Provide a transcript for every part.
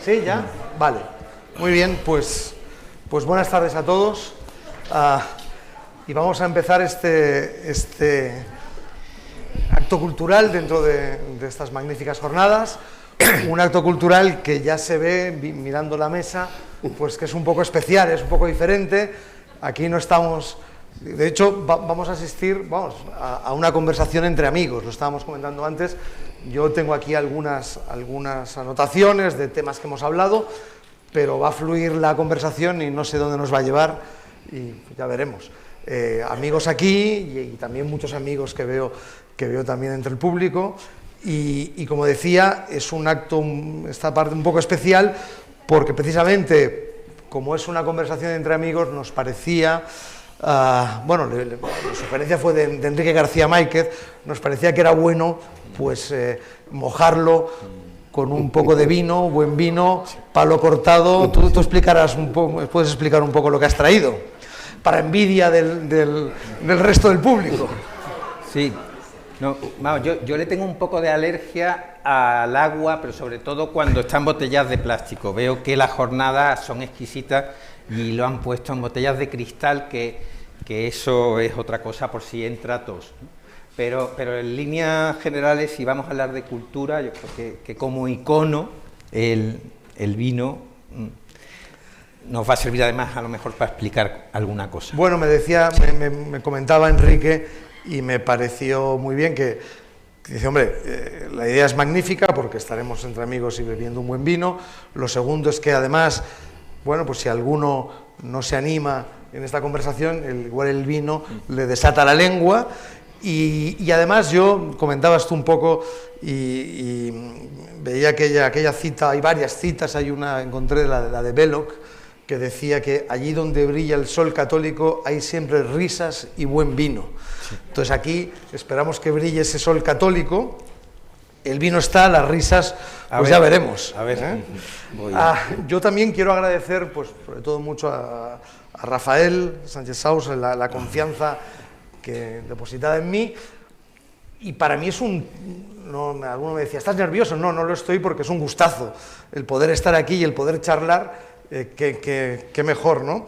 ¿Sí, ya? Vale. Muy bien, pues buenas tardes a todos. Y vamos a empezar este acto cultural dentro de estas magníficas jornadas. Un acto cultural que ya se ve, mirando la mesa, pues que es un poco especial, es un poco diferente. Aquí no estamos... De hecho, vamos a asistir a una conversación entre amigos, lo estábamos comentando antes. Yo tengo aquí algunas anotaciones de temas que hemos hablado, pero va a fluir la conversación y no sé dónde nos va a llevar, y ya veremos. Amigos aquí y también muchos amigos que veo también entre el público. Y como decía, es un acto, esta parte un poco especial, porque precisamente, como es una conversación entre amigos, nos parecía... la sugerencia fue de Enrique García Máiquez, nos parecía que era bueno pues mojarlo con un poco de vino, buen vino, palo cortado. Tú explicarás puedes explicar un poco lo que has traído, para envidia del resto del público. Sí, no, yo le tengo un poco de alergia al agua, pero sobre todo cuando están botellas de plástico. Veo que las jornadas son exquisitas y lo han puesto en botellas de cristal, que eso es otra cosa por si entra tos, ¿no? Pero en líneas generales, si vamos a hablar de cultura, yo creo que como icono el vino nos va a servir además a lo mejor para explicar alguna cosa. Bueno, me comentaba Enrique, y me pareció muy bien que dice, hombre, la idea es magnífica porque estaremos entre amigos y bebiendo un buen vino. Lo segundo es que además, bueno, pues si alguno no se anima en esta conversación, igual el vino le desata la lengua. Y además comentabas tú un poco y veía aquella cita, hay varias citas, encontré la de Belloc, que decía que allí donde brilla el sol católico hay siempre risas y buen vino. Sí. Entonces aquí esperamos que brille ese sol católico, el vino está, las risas, pues ya veremos. A ver. Yo también quiero agradecer, pues sobre todo mucho a Rafael Sánchez Saus la confianza que depositada en mí, y para mí es alguno me decía, ¿estás nervioso? No lo estoy, porque es un gustazo el poder estar aquí y el poder charlar. Qué mejor, ¿no?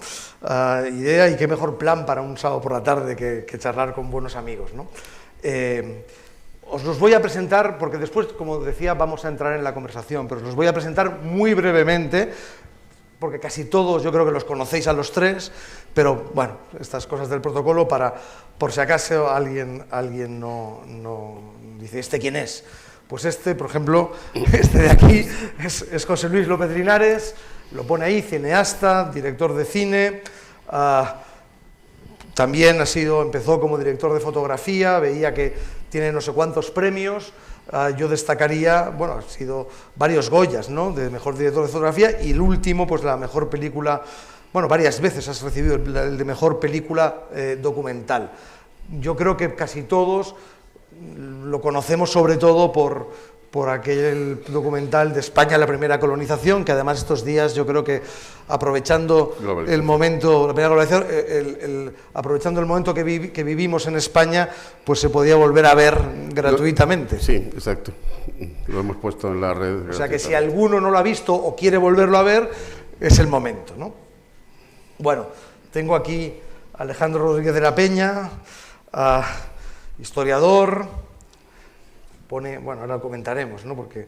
Idea y qué mejor plan para un sábado por la tarde que charlar con buenos amigos, ¿no? Os los voy a presentar, porque después, como decía, vamos a entrar en la conversación, pero os los voy a presentar muy brevemente, porque casi todos yo creo que los conocéis a los tres, pero bueno, estas cosas del protocolo, por si acaso alguien no dice, ¿este quién es? Pues por ejemplo, este de aquí es José Luis López Linares, lo pone ahí, cineasta, director de cine, también empezó como director de fotografía, veía que tiene no sé cuántos premios. Yo destacaría, ha sido varios Goyas, ¿no?, de mejor director de fotografía, y el último, pues la mejor película, varias veces has recibido el de mejor película documental. Yo creo que casi todos lo conocemos sobre todo por aquel documental de España, la primera colonización, que además estos días yo creo que aprovechando el momento, la primera colonización, aprovechando el momento que vivimos en España, pues se podía volver a ver gratuitamente. Sí, exacto. Lo hemos puesto en la red. O sea que si alguno no lo ha visto o quiere volverlo a ver, es el momento, ¿no? Bueno, tengo aquí a Alejandro Rodríguez de la Peña, historiador. Ahora lo comentaremos, ¿no? Porque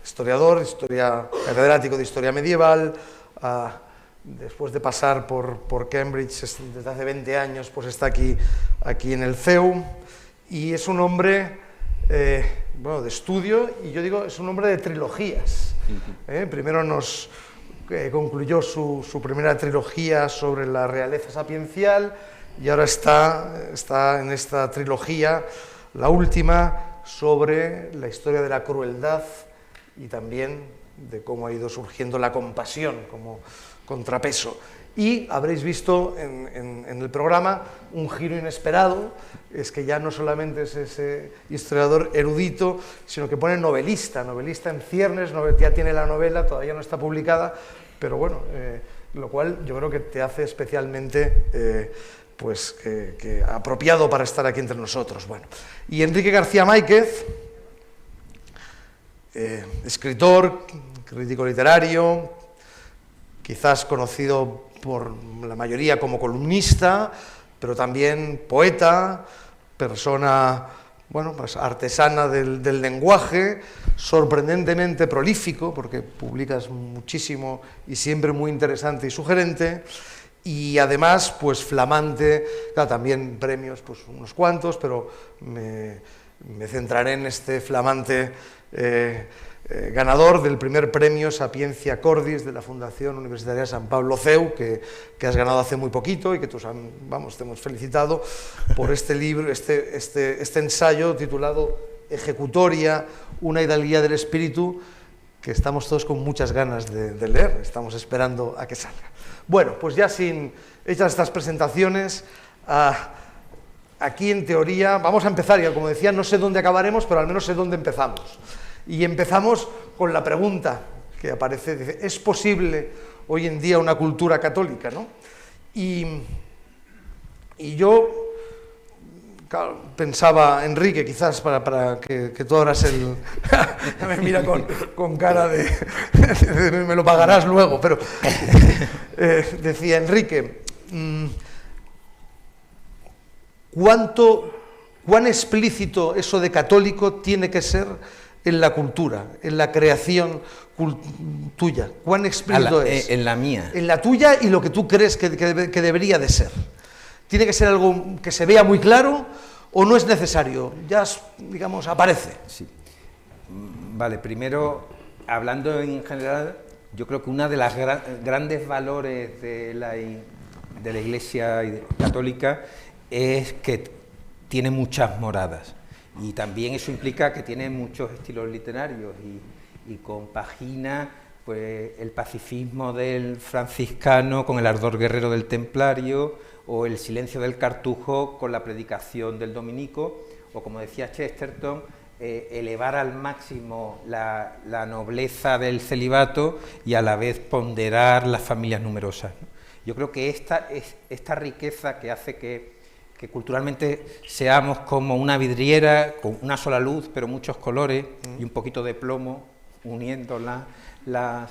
historiador, catedrático de historia medieval, después de pasar por Cambridge desde hace 20 años, pues está aquí en el CEU, y es un hombre de estudio, y yo digo, es un hombre de trilogías. Primero concluyó su primera trilogía sobre la realeza sapiencial, y ahora está en esta trilogía, la última, sobre la historia de la crueldad y también de cómo ha ido surgiendo la compasión como contrapeso. Y habréis visto en el programa un giro inesperado, es que ya no solamente es ese historiador erudito, sino que pone novelista en ciernes, ya tiene la novela, todavía no está publicada, pero bueno, lo cual yo creo que te hace especialmente apropiado para estar aquí entre nosotros. Bueno, y Enrique García Máiquez, escritor, crítico literario, quizás conocido por la mayoría como columnista, pero también poeta, persona, bueno, pues artesana del lenguaje, sorprendentemente prolífico, porque publicas muchísimo y siempre muy interesante y sugerente, y además, pues flamante, claro, también premios, pues unos cuantos, pero me centraré en este flamante ganador del primer premio Sapientia Cordis de la Fundación Universitaria San Pablo CEU, que has ganado hace muy poquito y que te hemos felicitado por este libro, este ensayo titulado Ejecutoria, una hidalguía del espíritu, que estamos todos con muchas ganas de leer, estamos esperando a que salga. Bueno, pues ya sin hechas estas presentaciones, aquí en teoría vamos a empezar, ya como decía, no sé dónde acabaremos, pero al menos sé dónde empezamos. Y empezamos con la pregunta que aparece, dice, ¿es posible hoy en día una cultura católica, ¿no? Y yo claro, pensaba, Enrique, quizás para que tú abras el... me mira con cara de me lo pagarás luego, pero decía, Enrique, ¿cuán explícito eso de católico tiene que ser en la cultura, en la creación tuya? ¿Cuán explícito es? En la mía. En la tuya y lo que tú crees que debería de ser. ¿Tiene que ser algo que se vea muy claro o no es necesario? Ya, digamos, aparece. Sí. Vale, primero, hablando en general, yo creo que uno de los grandes valores de la Iglesia católica es que tiene muchas moradas. Y también eso implica que tiene muchos estilos literarios y compagina pues, el pacifismo del franciscano con el ardor guerrero del templario, o el silencio del cartujo con la predicación del dominico, o como decía Chesterton, elevar al máximo la nobleza del celibato y a la vez ponderar las familias numerosas, ¿no? Yo creo que esta riqueza que hace que culturalmente seamos como una vidriera con una sola luz, pero muchos colores y un poquito de plomo uniendo las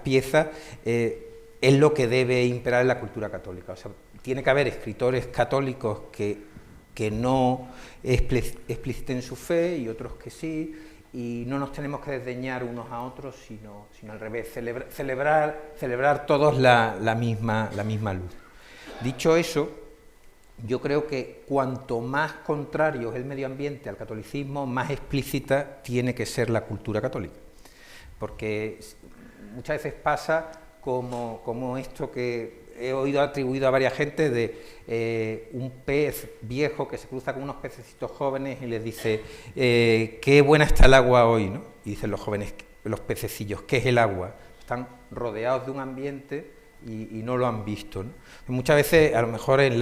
piezas, es lo que debe imperar en la cultura católica. O sea, tiene que haber escritores católicos que no expliciten su fe y otros que sí, y no nos tenemos que desdeñar unos a otros, sino al revés, celebrar todos la misma luz. Dicho eso, yo creo que cuanto más contrario es el medio ambiente al catolicismo, más explícita tiene que ser la cultura católica, porque muchas veces pasa como esto que he oído atribuido a varias gente de un pez viejo que se cruza con unos pececitos jóvenes y les dice qué buena está el agua hoy, ¿no? Y dicen los jóvenes, los pececillos, ¿qué es el agua? Están rodeados de un ambiente y no lo han visto, ¿no? Muchas veces, a lo mejor en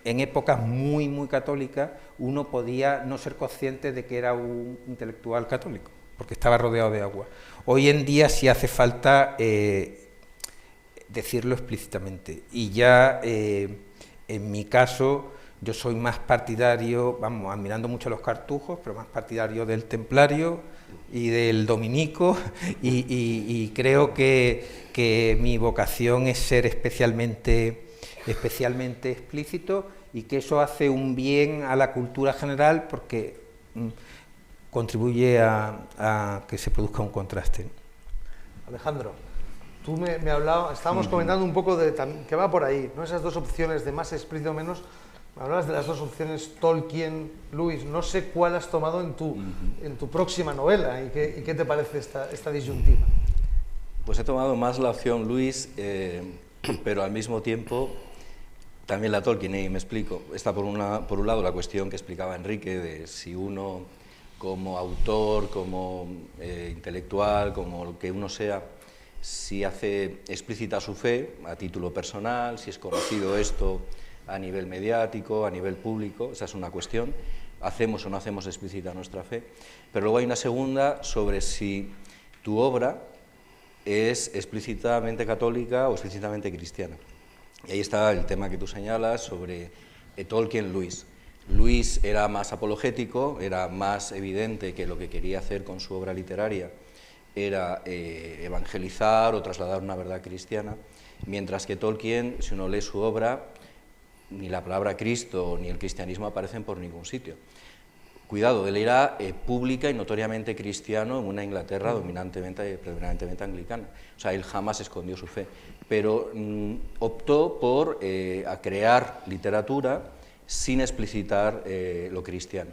épocas muy, muy católicas, uno podía no ser consciente de que era un intelectual católico, porque estaba rodeado de agua. Hoy en día sí hace falta decirlo explícitamente. Y ya, en mi caso, yo soy más partidario, vamos, admirando mucho los cartujos, pero más partidario del templario y del dominico, y creo que mi vocación es ser especialmente explícito, y que eso hace un bien a la cultura general porque contribuye a que se produzca un contraste. Alejandro, tú me hablabas, estábamos comentando un poco que va por ahí, ¿no? Esas dos opciones de más explícito o menos. Me hablabas de las dos opciones Tolkien, Lewis. No sé cuál has tomado en tu próxima novela y qué te parece esta disyuntiva. Pues he tomado más la opción Lewis, pero al mismo tiempo también la Tolkien, y me explico. Está por un lado la cuestión que explicaba Enrique de si uno como autor, como intelectual, como lo que uno sea, si hace explícita su fe a título personal, si es conocido esto a nivel mediático, a nivel público, esa es una cuestión, hacemos o no hacemos explícita nuestra fe, pero luego hay una segunda sobre si tu obra es explícitamente católica o explícitamente cristiana. Y ahí está el tema que tú señalas sobre Tolkien, Lewis. Luis era más apologético, era más evidente que lo que quería hacer con su obra literaria era evangelizar o trasladar una verdad cristiana, mientras que Tolkien, si uno lee su obra, ni la palabra Cristo ni el cristianismo aparecen por ningún sitio. Cuidado, él era pública y notoriamente cristiano en una Inglaterra predominantemente anglicana. O sea, él jamás escondió su fe, pero optó por a crear literatura sin explicitar lo cristiano.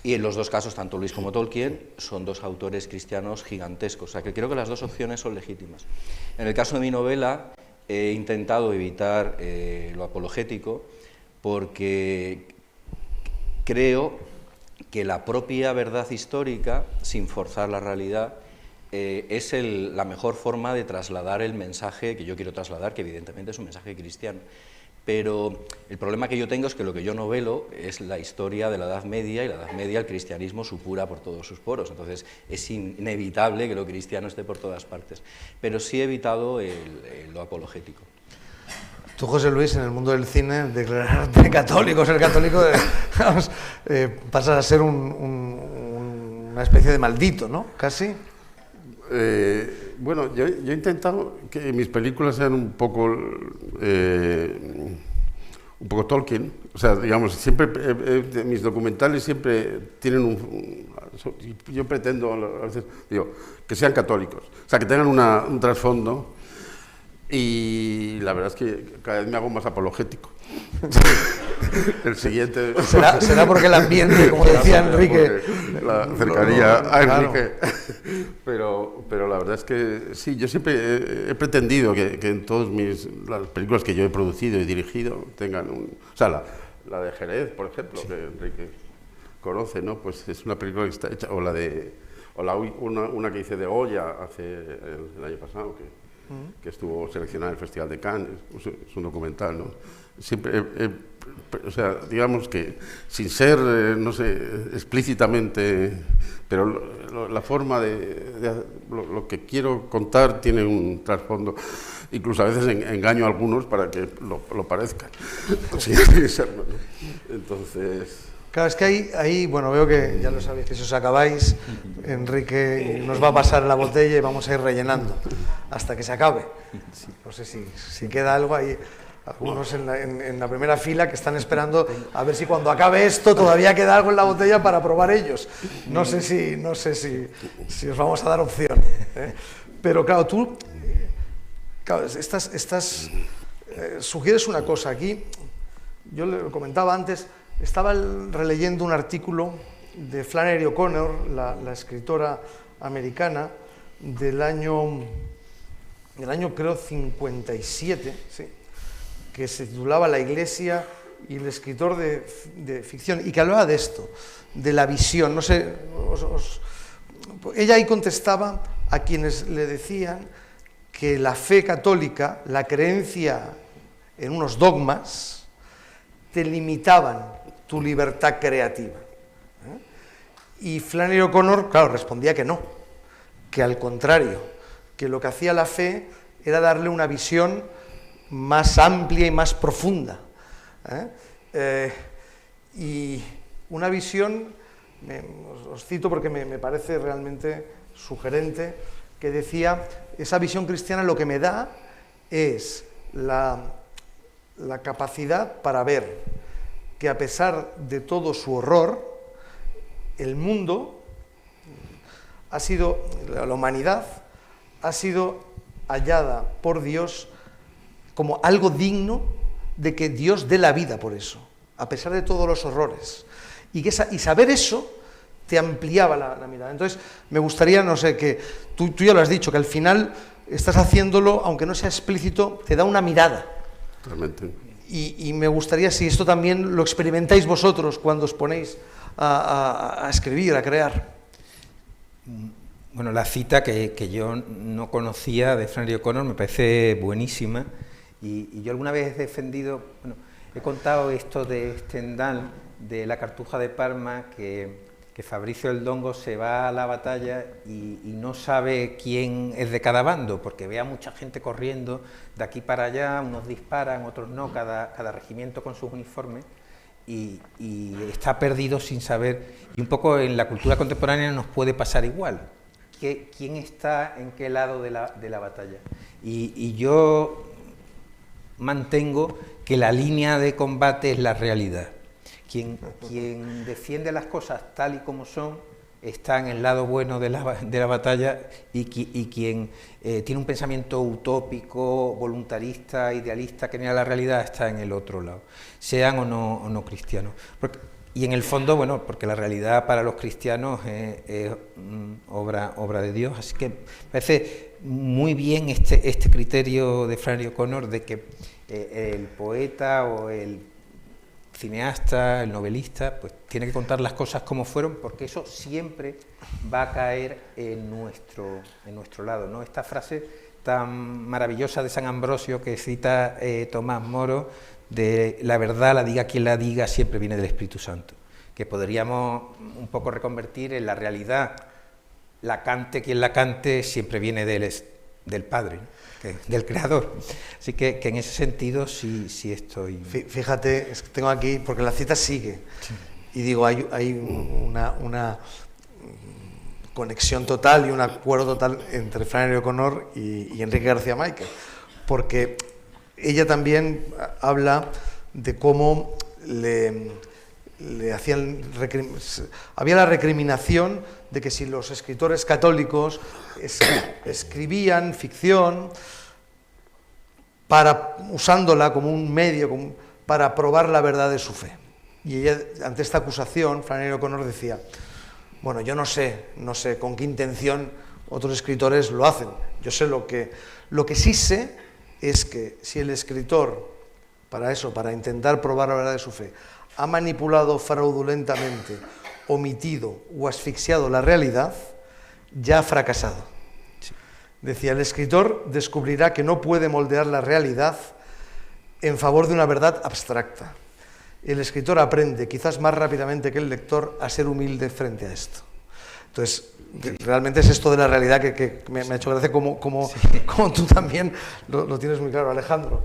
Y en los dos casos, tanto Luis como Tolkien, son dos autores cristianos gigantescos. O sea, que creo que las dos opciones son legítimas. En el caso de mi novela, he intentado evitar lo apologético porque creo que la propia verdad histórica, sin forzar la realidad, es la mejor forma de trasladar el mensaje que yo quiero trasladar, que evidentemente es un mensaje cristiano. Pero el problema que yo tengo es que lo que yo novelo es la historia de la Edad Media, y la Edad Media el cristianismo supura por todos sus poros, entonces es inevitable que lo cristiano esté por todas partes. Pero sí he evitado lo apologético. Tú, José Luis, en el mundo del cine, declararte católico, ser católico, vamos, pasas a ser una especie de maldito, ¿no? Casi. Bueno, yo he intentado que mis películas sean un poco Tolkien. O sea, digamos, siempre mis documentales siempre tienen yo pretendo a veces digo que sean católicos, o sea, que tengan un trasfondo. Y la verdad es que cada vez me hago más apologético. El siguiente... ¿Será porque el ambiente, como decía Enrique... La cercanía a Enrique. Claro. Pero la verdad es que sí, yo siempre he pretendido que en todas las películas que yo he producido y dirigido tengan o sea, la de Jerez, por ejemplo, sí, que Enrique conoce, ¿no? Pues es una película que está hecha, o una que hice de Goya el año pasado, que estuvo seleccionada en el Festival de Cannes, es un documental, ¿no? Siempre, o sea, digamos que sin ser, no sé, explícitamente, pero la forma lo que quiero contar tiene un trasfondo, incluso a veces engaño a algunos para que lo parezcan. Sí, ¿no? Entonces... Claro, es que ahí, bueno, veo que ya lo sabéis, que si os acabáis, Enrique nos va a pasar la botella y vamos a ir rellenando hasta que se acabe. No sé si queda algo ahí, algunos en la primera fila que están esperando a ver si cuando acabe esto todavía queda algo en la botella para probar ellos. No sé si os vamos a dar opción, ¿eh? Pero claro, tú sugieres una cosa aquí, yo le comentaba antes. Estaba releyendo un artículo de Flannery O'Connor, la escritora americana, del año creo 57, ¿sí?, que se titulaba La Iglesia y el escritor de ficción, y que hablaba de esto, de la visión. No sé, ella ahí contestaba a quienes le decían que la fe católica, la creencia en unos dogmas, te limitaban tu libertad creativa. Y Flannery O'Connor, claro, respondía que no, que al contrario, que lo que hacía la fe era darle una visión más amplia y más profunda. Y una visión, os cito porque me parece realmente sugerente, que decía, esa visión cristiana lo que me da es la capacidad para ver que a pesar de todo su horror, el mundo la humanidad ha sido hallada por Dios como algo digno de que Dios dé la vida por eso, a pesar de todos los horrores. Y saber eso te ampliaba la mirada. Entonces, me gustaría, no sé, que tú ya lo has dicho, que al final estás haciéndolo, aunque no sea explícito, te da una mirada. Realmente. Y me gustaría si esto también lo experimentáis vosotros cuando os ponéis a escribir, a crear. Bueno, la cita que yo no conocía de Flannery O'Connor me parece buenísima, y yo alguna vez he defendido, bueno, he contado esto de Stendhal, de La Cartuja de Parma, que Fabricio el Dongo se va a la batalla y no sabe quién es de cada bando, porque ve a mucha gente corriendo de aquí para allá, unos disparan, otros no, cada regimiento con sus uniformes, y está perdido sin saber, y un poco en la cultura contemporánea nos puede pasar igual. ¿Quién está en qué lado de la batalla? Y yo mantengo que la línea de combate es la realidad. Quien defiende las cosas tal y como son está en el lado bueno de la batalla, y quien tiene un pensamiento utópico, voluntarista, idealista, que niega la realidad, está en el otro lado, sean o no cristianos. Y en el fondo, bueno, porque la realidad para los cristianos es obra de Dios, así que me parece muy bien este criterio de Flannery O'Connor de que el poeta o el cineasta, el novelista, pues tiene que contar las cosas como fueron, porque eso siempre va a caer en nuestro lado, ¿no? Esta frase tan maravillosa de San Ambrosio que cita Tomás Moro, de la verdad la diga quien la diga, siempre viene del Espíritu Santo, que podríamos un poco reconvertir en la realidad, la cante quien la cante, siempre viene del Padre, ¿no? Del Creador. Así que en ese sentido sí estoy... Fíjate, es que tengo aquí, porque la cita sigue, sí. Y digo, hay una conexión total y un acuerdo total entre Flannery O'Connor y Enrique García Máquez, porque ella también habla de cómo le hacían... Había la recriminación de que si los escritores católicos escribían ficción usándola como un medio para probar la verdad de su fe. Y ella, ante esta acusación, Flannery O'Connor decía, bueno, yo no sé con qué intención otros escritores lo hacen. Yo sé lo que sí sé es que si el escritor, para intentar probar la verdad de su fe, ha manipulado fraudulentamente, omitido o asfixiado la realidad, ya ha fracasado. Sí. Decía, el escritor descubrirá que no puede moldear la realidad en favor de una verdad abstracta. El escritor aprende, quizás más rápidamente que el lector, a ser humilde frente a esto. Entonces, realmente es esto de la realidad que me ha hecho gracia, como tú también lo tienes muy claro, Alejandro.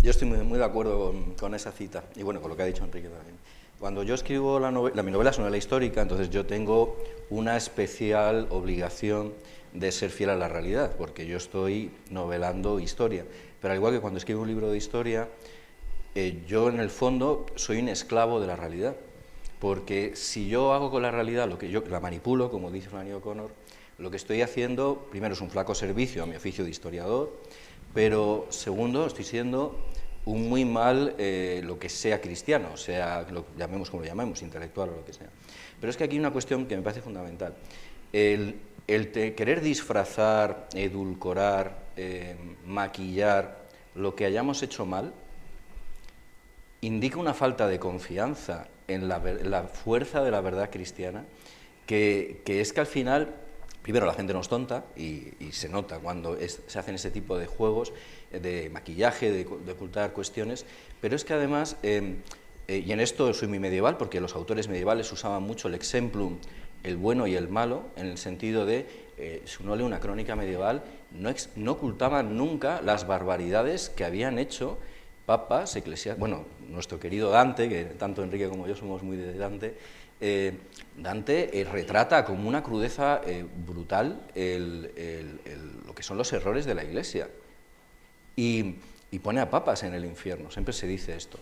Yo estoy muy de acuerdo con esa cita, y bueno, con lo que ha dicho Enrique también. Cuando yo escribo mi novela es una novela histórica, entonces yo tengo una especial obligación de ser fiel a la realidad, porque yo estoy novelando historia. Pero al igual que cuando escribo un libro de historia, yo en el fondo soy un esclavo de la realidad, porque si yo hago con la realidad lo que yo la manipulo, como dice Flannery O'Connor, lo que estoy haciendo, primero, es un flaco servicio a mi oficio de historiador, pero segundo, estoy siendo un muy mal lo que sea cristiano, sea lo llamemos como lo llamemos, intelectual o lo que sea. Pero es que aquí hay una cuestión que me parece fundamental. El querer disfrazar, edulcorar, maquillar lo que hayamos hecho mal, indica una falta de confianza en la fuerza de la verdad cristiana, que es que al final, primero, la gente no es tonta y se nota cuando se hacen ese tipo de juegos de maquillaje, de ocultar cuestiones, pero es que además, y en esto soy muy medieval, porque los autores medievales usaban mucho el exemplum, el bueno y el malo, en el sentido de, si uno lee una crónica medieval, no ocultaban nunca las barbaridades que habían hecho papas, eclesiásticos, bueno, nuestro querido Dante, que tanto Enrique como yo somos muy de Dante, Dante retrata como una crudeza brutal lo que son los errores de la Iglesia y pone a papas en el infierno, siempre se dice esto.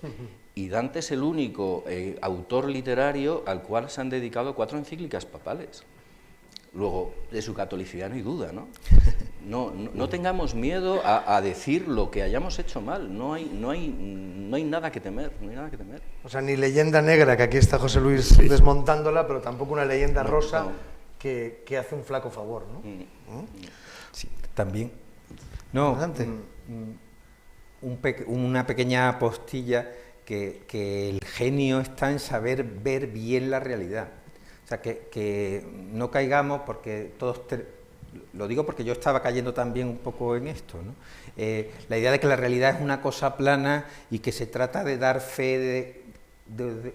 Y Dante es el único autor literario al cual se han dedicado 4 encíclicas papales. Luego, de su catolicidad no hay duda, ¿no? No tengamos miedo a decir lo que hayamos hecho mal, no hay nada que temer, no hay nada que temer. O sea, ni leyenda negra, que aquí está José Luis desmontándola, pero tampoco una leyenda rosa que hace un flaco favor, ¿no? Sí, también. No, una pequeña postilla que el genio está en saber ver bien la realidad. O sea, que no caigamos, porque todos... Lo digo porque yo estaba cayendo también un poco en esto, ¿no? La idea de que la realidad es una cosa plana y que se trata de dar fe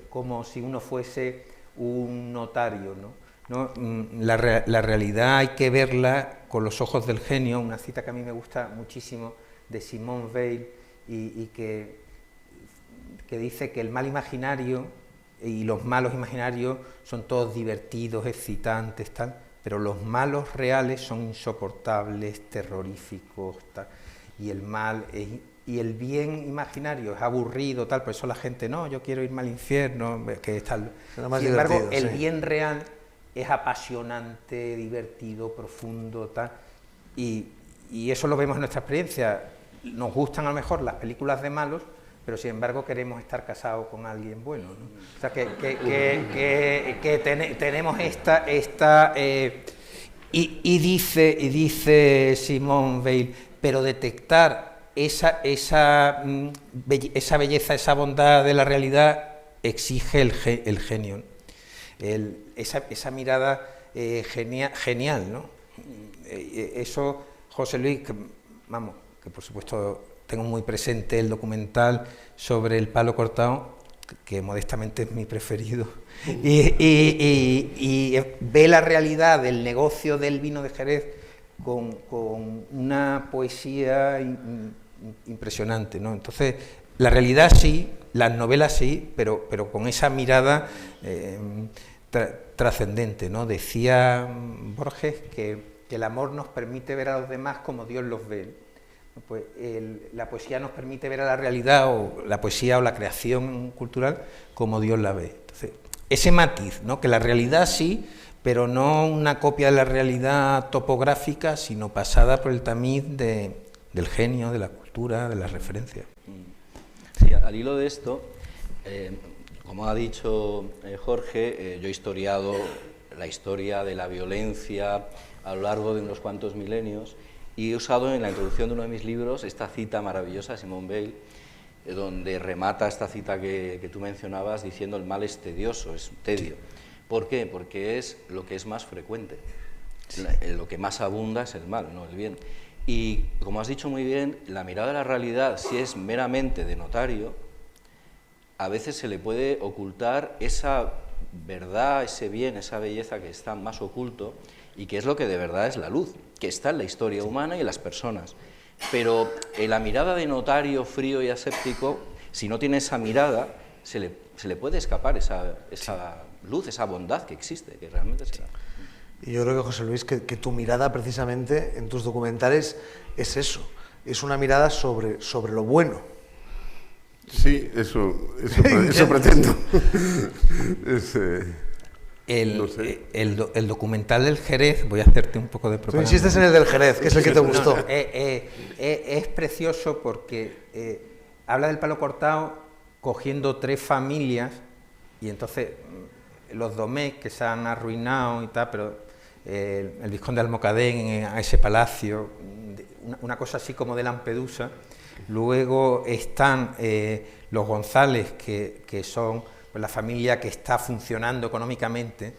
como si uno fuese un notario, ¿no? La realidad hay que verla con los ojos del genio, una cita que a mí me gusta muchísimo de Simone Weil y que que dice que el mal imaginario y los malos imaginarios son todos divertidos, excitantes, tal, pero los malos reales son insoportables, terroríficos, tal, y el mal y el bien imaginario es aburrido, tal, por eso la gente, no, yo quiero irme al infierno, que es tal. Sin embargo, el bien real es apasionante, divertido, profundo, tal, y eso lo vemos en nuestra experiencia. Nos gustan a lo mejor las películas de malos, pero sin embargo queremos estar casados con alguien bueno, ¿no? O sea, tenemos esta y dice Simone Weil, pero detectar esa belleza, esa bondad de la realidad exige el genio, esa mirada genial, ¿no? Eso, José Luis, que por supuesto tengo muy presente el documental sobre el palo cortado, que modestamente es mi preferido, y ve la realidad del negocio del vino de Jerez con una poesía impresionante, ¿no? Entonces, la realidad sí, las novelas sí, pero con esa mirada trascendente, ¿no? Decía Borges que el amor nos permite ver a los demás como Dios los ve. Pues la poesía nos permite ver a la realidad, o la poesía o la creación cultural, como Dios la ve. Entonces, ese matiz, ¿no? Que la realidad sí, pero no una copia de la realidad topográfica, sino pasada por el tamiz del genio, de la cultura, de las referencias. Sí, al hilo de esto, como ha dicho Jorge, yo he historiado la historia de la violencia a lo largo de unos cuantos milenios, y he usado en la introducción de uno de mis libros esta cita maravillosa de Simone Weil, donde remata esta cita que tú mencionabas diciendo: el mal es tedioso, es tedio. ¿Por qué? Porque es lo que es más frecuente. Lo que más abunda es el mal, no el bien. Y como has dicho muy bien, la mirada de la realidad, si es meramente de notario, a veces se le puede ocultar esa verdad, ese bien, esa belleza que está más oculto, y que es lo que de verdad es la luz, que está en la historia humana y en las personas. Pero en la mirada de notario frío y aséptico, si no tiene esa mirada, se le puede escapar esa luz, esa bondad que existe, que realmente se da. Y yo creo que, José Luis, que tu mirada precisamente en tus documentales es eso, es una mirada sobre lo bueno. Sí, eso pretendo. No sé. El documental del Jerez, voy a hacerte un poco de propaganda. Tú insistes en el del Jerez, que es el que te gustó. Es precioso porque habla del palo cortado cogiendo 3 familias, y entonces los Domecq, que se han arruinado y tal, pero el vizconde de Almocadén a ese palacio, una cosa así como de Lampedusa. Luego están los González, que son pues la familia que está funcionando económicamente,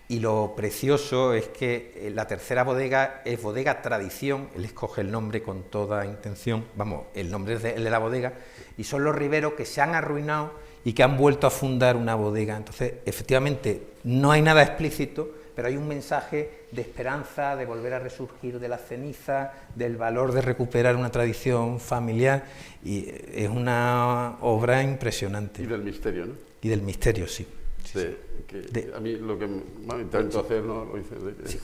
y lo precioso es que la tercera bodega es Bodega Tradición. Él escoge el nombre con toda intención, vamos, el nombre es el de la bodega, y son los Riveros, que se han arruinado y que han vuelto a fundar una bodega. Entonces, efectivamente, no hay nada explícito, pero hay un mensaje de esperanza, de volver a resurgir de las cenizas, del valor de recuperar una tradición familiar, y es una obra impresionante. Y del misterio, ¿no? Y del misterio, sí. A mí lo que intento hacer, ¿no? Lo hice, sí.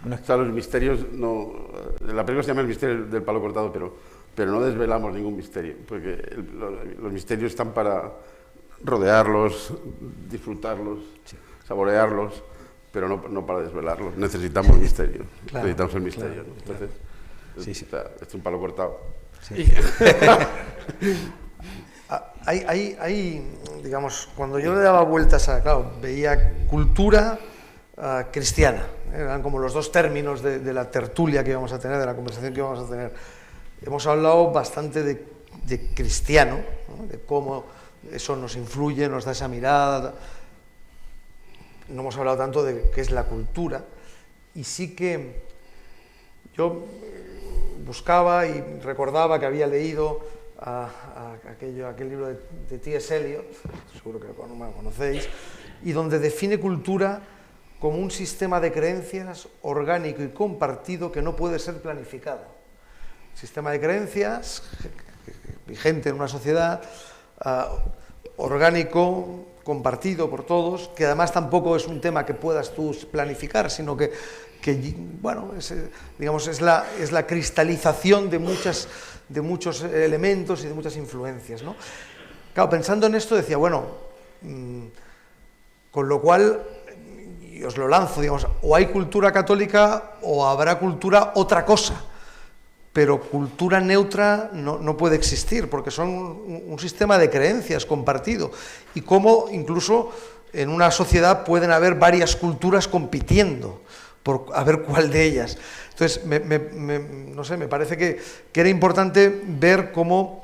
O sea, los misterios, no, la película se llama El misterio del palo cortado, pero no desvelamos ningún misterio, porque los misterios están para rodearlos, disfrutarlos, sí, saborearlos, pero no para desvelarlos. Necesitamos misterio, claro, necesitamos el misterio. Claro, ¿no? Entonces, sí. Es un palo cortado. Sí. Hay, digamos, cuando yo le daba vueltas claro, veía cultura cristiana, eran como los dos términos de la tertulia que íbamos a tener, de la conversación que íbamos a tener. Hemos hablado bastante de cristiano, ¿no? De cómo eso nos influye, nos da esa mirada. No hemos hablado tanto de qué es la cultura, y sí que yo buscaba y recordaba que había leído aquel libro de T.S. Eliot, seguro que lo conocéis, y donde define cultura como un sistema de creencias orgánico y compartido que no puede ser planificado. Sistema de creencias vigente en una sociedad, orgánico, compartido por todos, que además tampoco es un tema que puedas tú planificar, sino que bueno, digamos, es la cristalización de muchos elementos y de muchas influencias, ¿no? Claro, pensando en esto decía, bueno, con lo cual, y os lo lanzo, digamos, o hay cultura católica o habrá cultura otra cosa, pero cultura neutra no puede existir, porque son un sistema de creencias compartido, y cómo incluso en una sociedad pueden haber varias culturas compitiendo por a ver cuál de ellas. Entonces, no sé, me parece que era importante ver cómo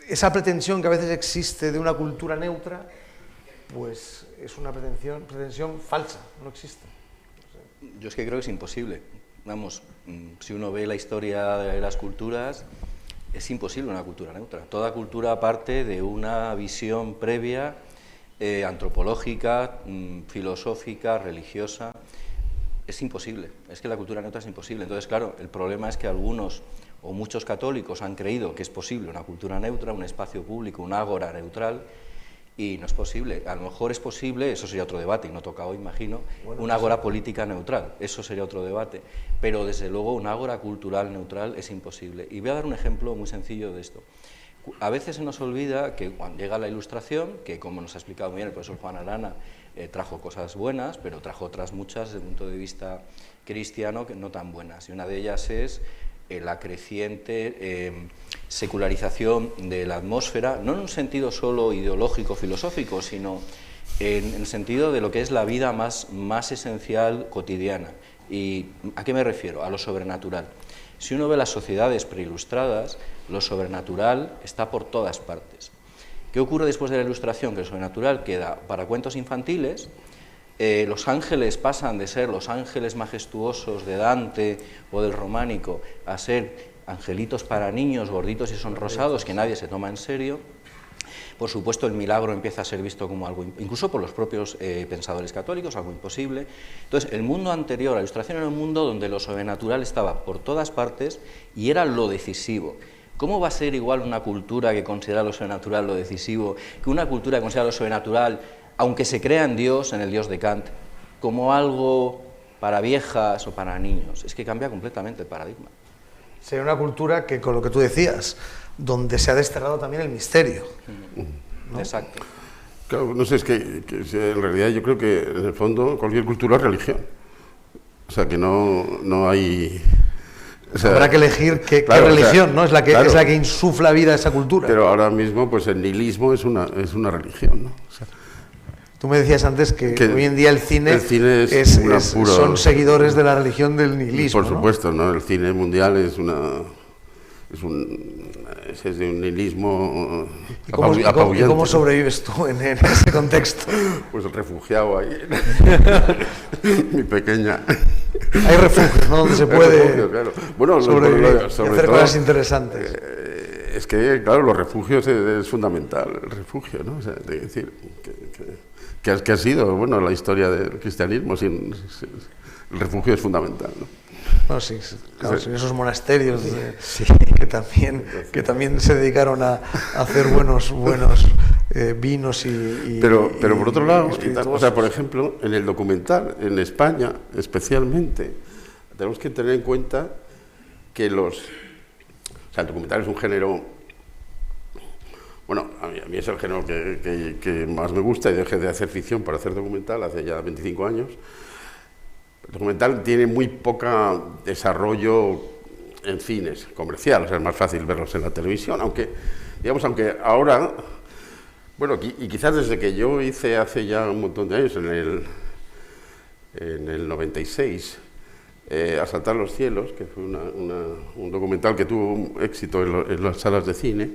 esa pretensión que a veces existe de una cultura neutra, pues es una pretensión falsa, no existe. Yo es que creo que es imposible. Vamos, si uno ve la historia de las culturas, es imposible una cultura neutra. Toda cultura parte de una visión previa, antropológica, filosófica, religiosa. Es imposible, es que la cultura neutra es imposible. Entonces, claro, el problema es que algunos o muchos católicos han creído que es posible una cultura neutra, un espacio público, un ágora neutral, y no es posible. A lo mejor es posible, eso sería otro debate, y no toca hoy, imagino, una ágora política neutral, eso sería otro debate, pero desde luego una ágora cultural neutral es imposible. Y voy a dar un ejemplo muy sencillo de esto. A veces se nos olvida que cuando llega la Ilustración, que como nos ha explicado muy bien el profesor Juan Arana, trajo cosas buenas, pero trajo otras muchas desde el punto de vista cristiano que no tan buenas, y una de ellas es la creciente secularización de la atmósfera, no en un sentido solo ideológico, filosófico, sino en el sentido de lo que es la vida más esencial cotidiana. ¿Y a qué me refiero? A lo sobrenatural. Si uno ve las sociedades preilustradas, lo sobrenatural está por todas partes. ¿Qué ocurre después de la Ilustración? Que lo sobrenatural queda para cuentos infantiles. Los ángeles pasan de ser los ángeles majestuosos de Dante o del románico a ser angelitos para niños gorditos y sonrosados que nadie se toma en serio. Por supuesto, el milagro empieza a ser visto como algo, incluso por los propios pensadores católicos, algo imposible. Entonces, el mundo anterior a la Ilustración era un mundo donde lo sobrenatural estaba por todas partes y era lo decisivo. ¿Cómo va a ser igual una cultura que considera lo sobrenatural lo decisivo que una cultura que considera lo sobrenatural, aunque se crea en Dios, en el Dios de Kant, como algo para viejas o para niños? Es que cambia completamente el paradigma. Sería una cultura que, con lo que tú decías, donde se ha desterrado también el misterio, ¿no? Exacto. Claro, no sé, es que en realidad yo creo que en el fondo cualquier cultura es religión. O sea, que no hay... O sea, habrá que elegir qué claro, religión, o sea, ¿no? Es la que insufla vida a esa cultura. Pero ahora mismo, pues el nihilismo es una religión, ¿no? O sea, tú me decías antes que hoy en día el cine son seguidores de la religión del nihilismo. Por supuesto, ¿no? El cine mundial es de un nihilismo apabullante. ¿Y cómo sobrevives tú en ese contexto? Pues refugiado ahí, mi pequeña. Hay refugios, ¿no? Donde se puede claro. Bueno, sobrevivir y sobre hacer todo, cosas interesantes. Es que, claro, los refugios es fundamental, el refugio, ¿no? O sea, de decir que ha sido, bueno, la historia del cristianismo, el refugio es fundamental, ¿no? No, sí, claro, sí, esos monasterios que también se dedicaron a hacer buenos vinos pero por otro lado, o sea, por ejemplo, en el documental, en España especialmente, tenemos que tener en cuenta que el documental es un género, bueno, a mí es el género que más me gusta, y dejé de hacer ficción para hacer documental hace ya 25 años. El documental tiene muy poco desarrollo en cines comercial, o sea, es más fácil verlos en la televisión, aunque ahora, bueno, y quizás desde que yo hice hace ya un montón de años, en el 96, Asaltar los cielos, que fue un documental que tuvo un éxito en las salas de cine.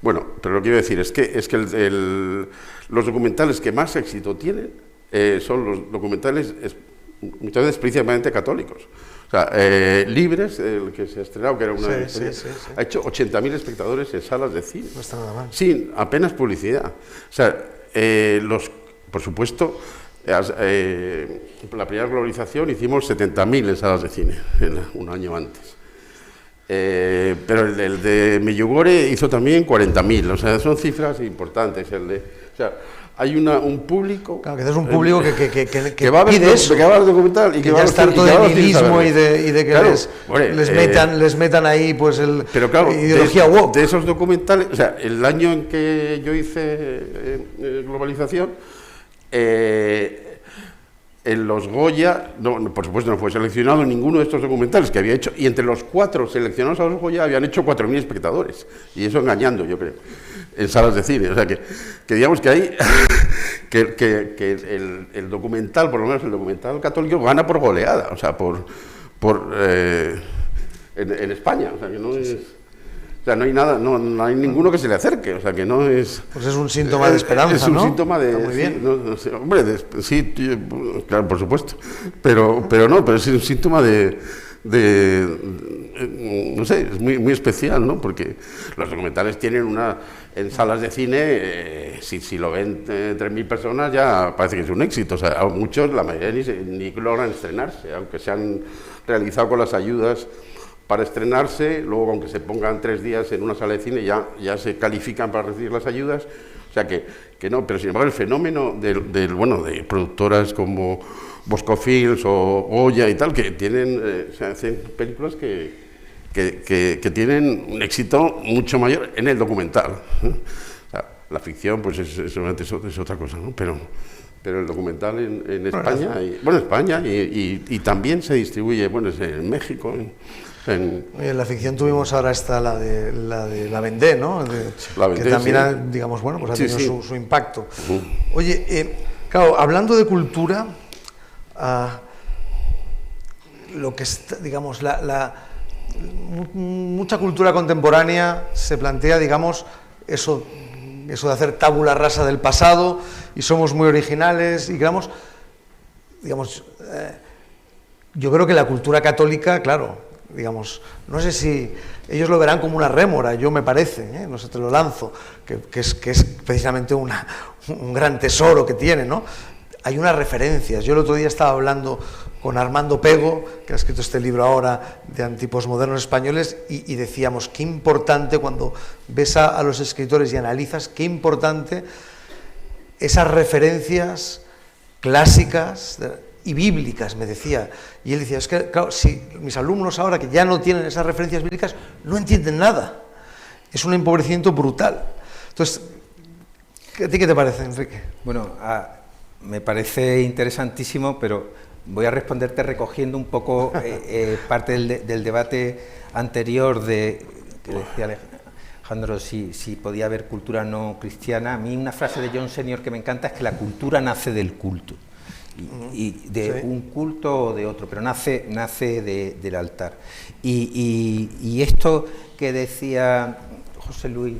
Bueno, pero lo que quiero decir es que los documentales que más éxito tienen son los documentales muchas veces principalmente católicos. O sea, Libres, el que se ha estrenado, que era una historia, ha hecho 80.000 espectadores en salas de cine. No está nada mal. Sin apenas publicidad. O sea, por supuesto, la primera globalización hicimos 70.000 en salas de cine, un año antes. Pero el de Medjugorje hizo también 40.000, o sea, son cifras importantes. O sea, hay un público... Claro, que es un público que va a ver pide eso, que va a ver documental y que va a ya está harto de nihilismo y de que claro, les metan ahí pues pero claro, ideología woke. De esos documentales, o sea, el año en que yo hice Globalización, en los Goya, por supuesto no fue seleccionado ninguno de estos documentales que había hecho, y entre los 4 seleccionados a los Goya habían hecho 4.000 espectadores, y eso engañando, yo creo, en salas de cine. O sea, que digamos que hay que el documental, por lo menos el documental católico, gana por goleada, o sea, en España, o sea, que no es... O sea, no hay nada, no hay ninguno que se le acerque, o sea, que no es... Pues es un síntoma de esperanza, es un ¿no? síntoma de... Está muy bien. Sí, hombre, sí, claro, por supuesto, pero es un síntoma de no sé, es muy especial, ¿no? Porque los documentales tienen en salas de cine, si lo ven 3.000 personas ya parece que es un éxito, o sea, a muchos, la mayoría ni logran estrenarse, aunque se han realizado con las ayudas para estrenarse, luego aunque se pongan 3 días en una sala de cine ya se califican para recibir las ayudas, o sea que no, pero sin embargo el fenómeno de productoras como Bosco Films o Goya y tal, que tienen, se hacen películas que tienen un éxito mucho mayor en el documental. O sea, la ficción pues es otra cosa, ¿no? Pero el documental en España, España y también se distribuye, en México. En la ficción tuvimos ahora la de La Vendée, ¿no? La Vendée, que también sí. ha tenido su impacto. Oye, claro, hablando de cultura, lo que está, digamos, mucha cultura contemporánea se plantea, digamos, eso de hacer tabula rasa del pasado, y somos muy originales, y digamos, yo creo que la cultura católica, claro, digamos, no sé si ellos lo verán como una rémora, yo me parece, no sé, te lo lanzo, que es precisamente un gran tesoro que tiene, ¿no? Hay unas referencias. Yo el otro día estaba hablando con Armando Pego, que ha escrito este libro ahora de antipos modernos españoles, y decíamos, qué importante cuando ves a los escritores y analizas, qué importante esas referencias clásicas y bíblicas, me decía. Y él decía, es que, claro, si mis alumnos ahora que ya no tienen esas referencias bíblicas, no entienden nada. Es un empobrecimiento brutal. Entonces, ¿a ti qué te parece, Enrique? Bueno, me parece interesantísimo, pero voy a responderte recogiendo un poco parte del debate anterior que decía Alejandro, si podía haber cultura no cristiana. A mí una frase de John Senior que me encanta es que la cultura nace del culto. Y de un culto o de otro, pero nace del altar. Y esto que decía José Luis,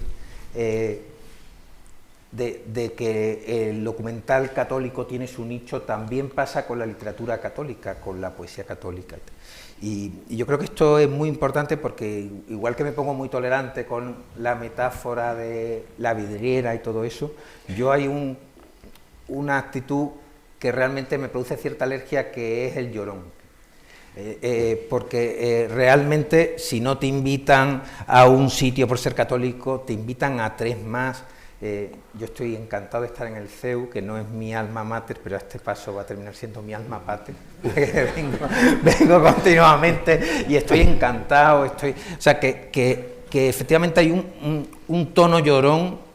de que el documental católico tiene su nicho, también pasa con la literatura católica, con la poesía católica. Y yo creo que esto es muy importante porque, igual que me pongo muy tolerante con la metáfora de la vidriera y todo eso, yo hay una actitud que realmente me produce cierta alergia, que es el llorón. Porque realmente, si no te invitan a un sitio por ser católico, te invitan a 3 más. Yo estoy encantado de estar en el CEU, que no es mi alma mater, pero a este paso va a terminar siendo mi alma pater. vengo continuamente y estoy encantado. O sea, que efectivamente hay un tono llorón,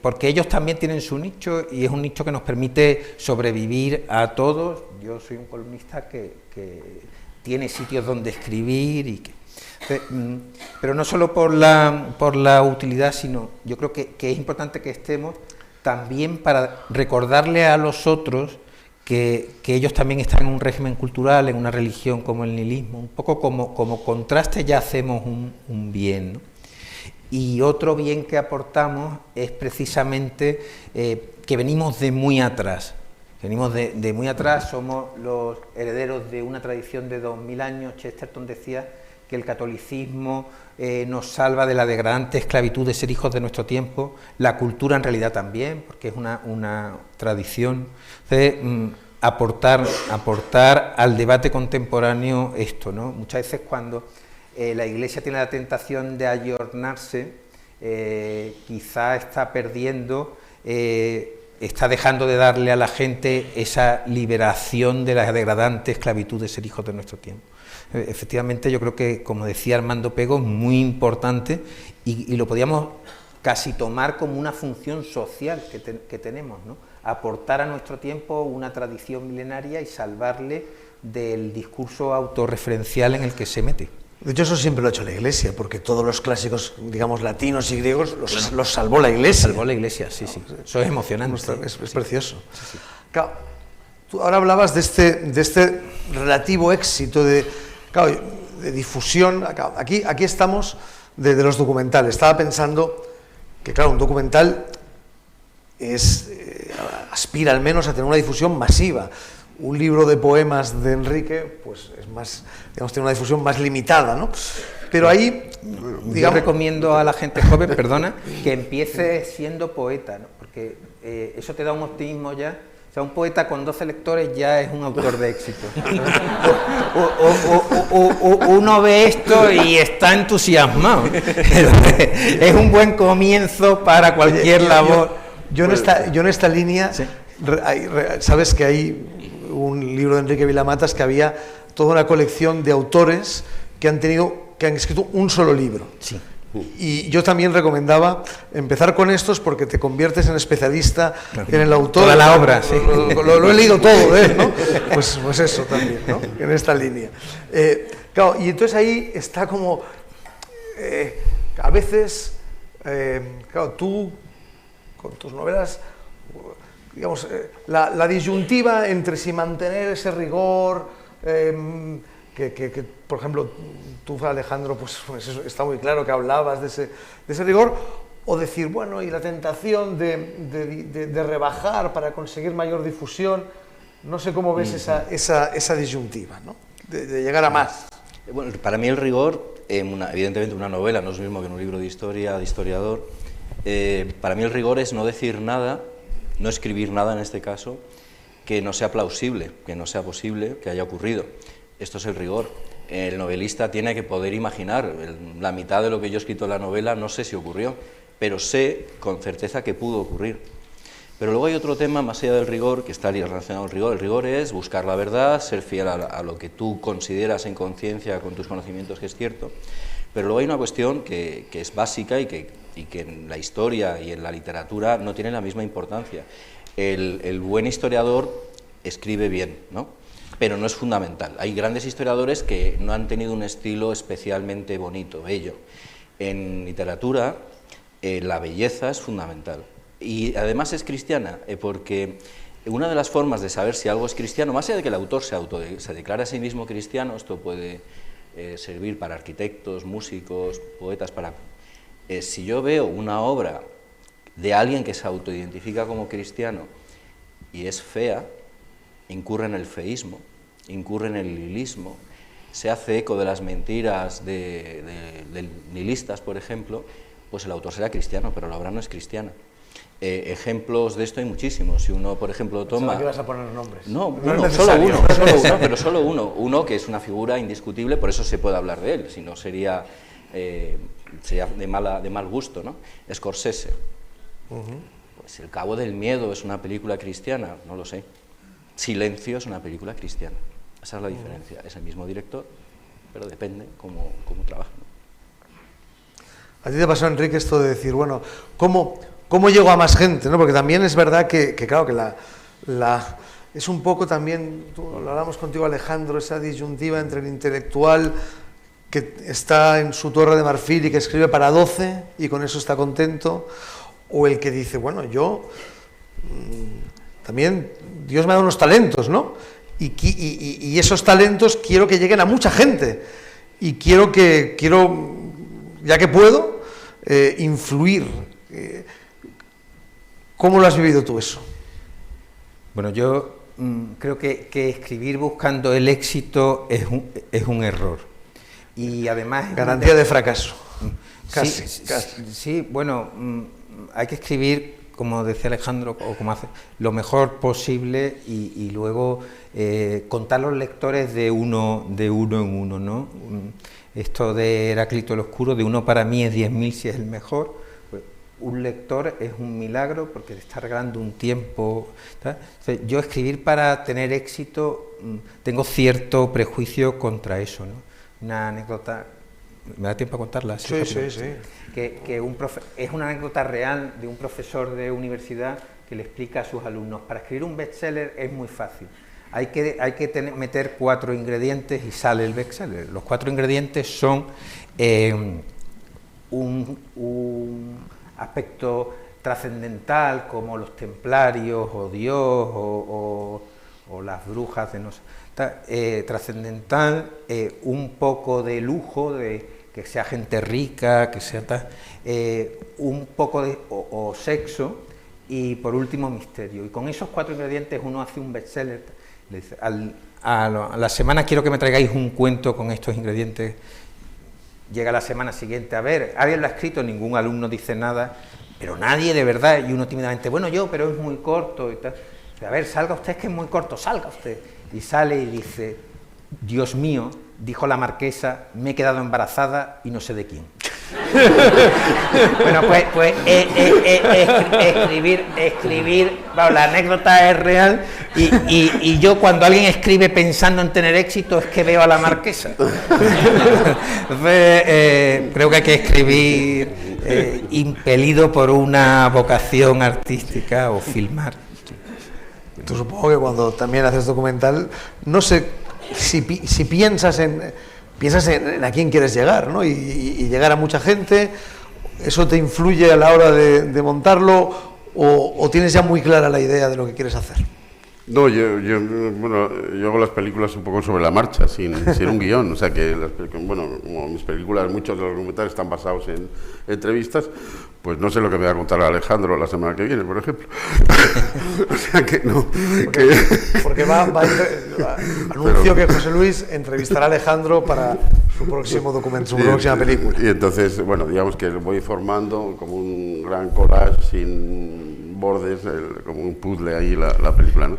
porque ellos también tienen su nicho, y es un nicho que nos permite sobrevivir a todos. Yo soy un columnista que tiene sitios donde escribir, pero no solo por la utilidad, sino yo creo que es importante que estemos también para recordarle a los otros que ellos también están en un régimen cultural, en una religión como el nihilismo. Un poco como contraste ya hacemos un bien, ¿no? Y otro bien que aportamos es precisamente que venimos de muy atrás. Venimos de muy atrás, somos los herederos de una tradición de 2000 años. Chesterton decía que el catolicismo nos salva de la degradante esclavitud de ser hijos de nuestro tiempo, la cultura en realidad también, porque es una tradición. Entonces, aportar al debate contemporáneo esto, ¿no? Muchas veces cuando la Iglesia tiene la tentación de ayornarse, quizá está perdiendo, está dejando de darle a la gente esa liberación de la degradante esclavitud de ser hijos de nuestro tiempo. Efectivamente, yo creo que, como decía Armando Pego, es muy importante y lo podíamos casi tomar como una función social que tenemos, ¿no? Aportar a nuestro tiempo una tradición milenaria y salvarle del discurso autorreferencial en el que se mete. De hecho, eso siempre lo ha hecho la Iglesia, porque todos los clásicos, digamos, latinos y griegos los salvó la Iglesia. Salvó la Iglesia, sí, sí. Eso es emocionante. Es precioso. Sí. Claro, tú ahora hablabas de este relativo éxito de difusión. Aquí estamos de los documentales. Estaba pensando que, claro, un documental aspira al menos a tener una difusión masiva. Un libro de poemas de Enrique, pues es más, digamos, tiene una difusión más limitada, ¿no? Pero ahí, digamos... Yo recomiendo a la gente joven, perdona, que empiece siendo poeta, ¿no? Porque eso te da un optimismo ya. O sea, un poeta con 12 lectores ya es un autor de éxito. Uno ve esto y está entusiasmado. Es un buen comienzo para cualquier labor. Yo en esta línea, ¿sí? Sabes que hay un libro de Enrique Vilamatas que había toda una colección de autores que han escrito un solo libro. Sí. Y yo también recomendaba empezar con estos porque te conviertes en especialista, claro, en el autor. Toda la obra, sí. Lo he leído todo, ¿no? Pues eso también, ¿no? En esta línea. Claro, y entonces ahí está como... a veces, claro, tú, con tus novelas, digamos, la disyuntiva entre si mantener ese rigor... Que, por ejemplo, tú, Alejandro, pues eso está muy claro que hablabas de ese rigor, o decir, bueno, y la tentación de rebajar para conseguir mayor difusión, no sé cómo ves esa disyuntiva, ¿no? De llegar a más. Bueno, para mí el rigor, evidentemente una novela no es lo mismo que en un libro de historia, de historiador, para mí el rigor es no decir nada, no escribir nada en este caso, que no sea plausible, que no sea posible que haya ocurrido. Esto es el rigor. El novelista tiene que poder imaginar. La mitad de lo que yo he escrito en la novela no sé si ocurrió, pero sé con certeza que pudo ocurrir. Pero luego hay otro tema más allá del rigor, que está relacionado al rigor. El rigor es buscar la verdad, ser fiel a lo que tú consideras en conciencia con tus conocimientos que es cierto. Pero luego hay una cuestión que es básica y que en la historia y en la literatura no tiene la misma importancia. El buen historiador escribe bien, ¿no? Pero no es fundamental. Hay grandes historiadores que no han tenido un estilo especialmente bonito, bello. En literatura, la belleza es fundamental. Y además es cristiana, porque una de las formas de saber si algo es cristiano, más allá de que el autor se declara a sí mismo cristiano, esto puede servir para arquitectos, músicos, poetas, si yo veo una obra de alguien que se autoidentifica como cristiano y es fea, incurre en el feísmo, incurre en el nihilismo, se hace eco de las mentiras de nihilistas, por ejemplo, pues el autor será cristiano, pero la obra no es cristiana. Ejemplos de esto hay muchísimos. Si uno, por ejemplo, toma... ¿Qué vas a poner nombres? No, solo uno, pero solo uno que es una figura indiscutible, por eso se puede hablar de él, si no sería de mal gusto, ¿no? Scorsese. Pues El Cabo del Miedo es una película cristiana, no lo sé. Silencio es una película cristiana. Esa es la diferencia. Es el mismo director, pero depende cómo trabaja, ¿no? ¿A ti te pasó, Enrique, esto de decir, bueno, ¿cómo llego a más gente? ¿No? Porque también es verdad que claro, que es un poco también, lo hablamos contigo, Alejandro, esa disyuntiva entre el intelectual que está en su torre de marfil y que escribe para 12 y con eso está contento, o el que dice, bueno, yo también, Dios me ha dado unos talentos, ¿no? Y esos talentos quiero que lleguen a mucha gente y quiero, ya que puedo, influir. ¿Cómo lo has vivido tú eso? Bueno, yo creo que escribir buscando el éxito es un error. Y además... Garantía de fracaso. Casi. Sí, bueno, hay que escribir como decía Alejandro, o como hace, lo mejor posible y luego contar los lectores de uno en uno, ¿no? Esto de Heráclito el Oscuro, de uno para mí es 10.000 si es el mejor. Pues un lector es un milagro porque te está regalando un tiempo. ¿Tá? O sea, yo escribir para tener éxito tengo cierto prejuicio contra eso, ¿no? Una anécdota, ¿me da tiempo a contarla? Sí. Que es una anécdota real de un profesor de universidad que le explica a sus alumnos, para escribir un bestseller es muy fácil, hay que meter 4 ingredientes y sale el bestseller. Los 4 ingredientes son un aspecto trascendental como los templarios o Dios o las brujas de no sé, trascendental, un poco de lujo, de que sea gente rica, que sea un poco de o sexo y por último misterio. Y con esos 4 ingredientes uno hace un bestseller. Le dice, a la semana quiero que me traigáis un cuento con estos ingredientes. Llega la semana siguiente, a ver, ¿alguien lo ha escrito? Ningún alumno dice nada, pero nadie de verdad, y uno tímidamente, bueno, yo, pero es muy corto y tal. A ver, salga usted, que es muy corto, salga usted. Y sale y dice, Dios mío, dijo la marquesa, me he quedado embarazada y no sé de quién. Bueno, pues escribir, bueno, la anécdota es real y yo cuando alguien escribe pensando en tener éxito es que veo a la marquesa. Entonces, creo que hay que escribir impelido por una vocación artística o filmar. Tú supongo que cuando también haces documental, no sé si piensas en a quién quieres llegar, ¿no? Y llegar a mucha gente, ¿eso te influye a la hora de montarlo o tienes ya muy clara la idea de lo que quieres hacer? No, yo hago las películas un poco sobre la marcha, sin un guión, o sea que, como mis películas, muchos de los documentales están basados en entrevistas, pues no sé lo que me va a contar Alejandro la semana que viene, por ejemplo. O sea que no. Porque anuncio que José Luis entrevistará a Alejandro para su próximo documento, su próxima película. Y entonces, bueno, digamos que lo voy formando como un gran collage sin bordes, como un puzzle ahí la película, ¿no?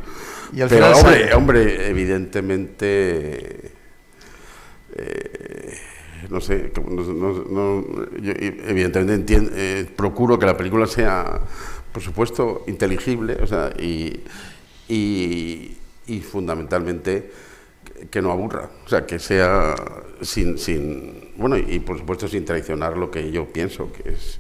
Y al pero final hombre, evidentemente, no sé, yo evidentemente procuro que la película sea, por supuesto, inteligible, o sea, y fundamentalmente que no aburra, o sea, que sea bueno, y por supuesto sin traicionar lo que yo pienso que es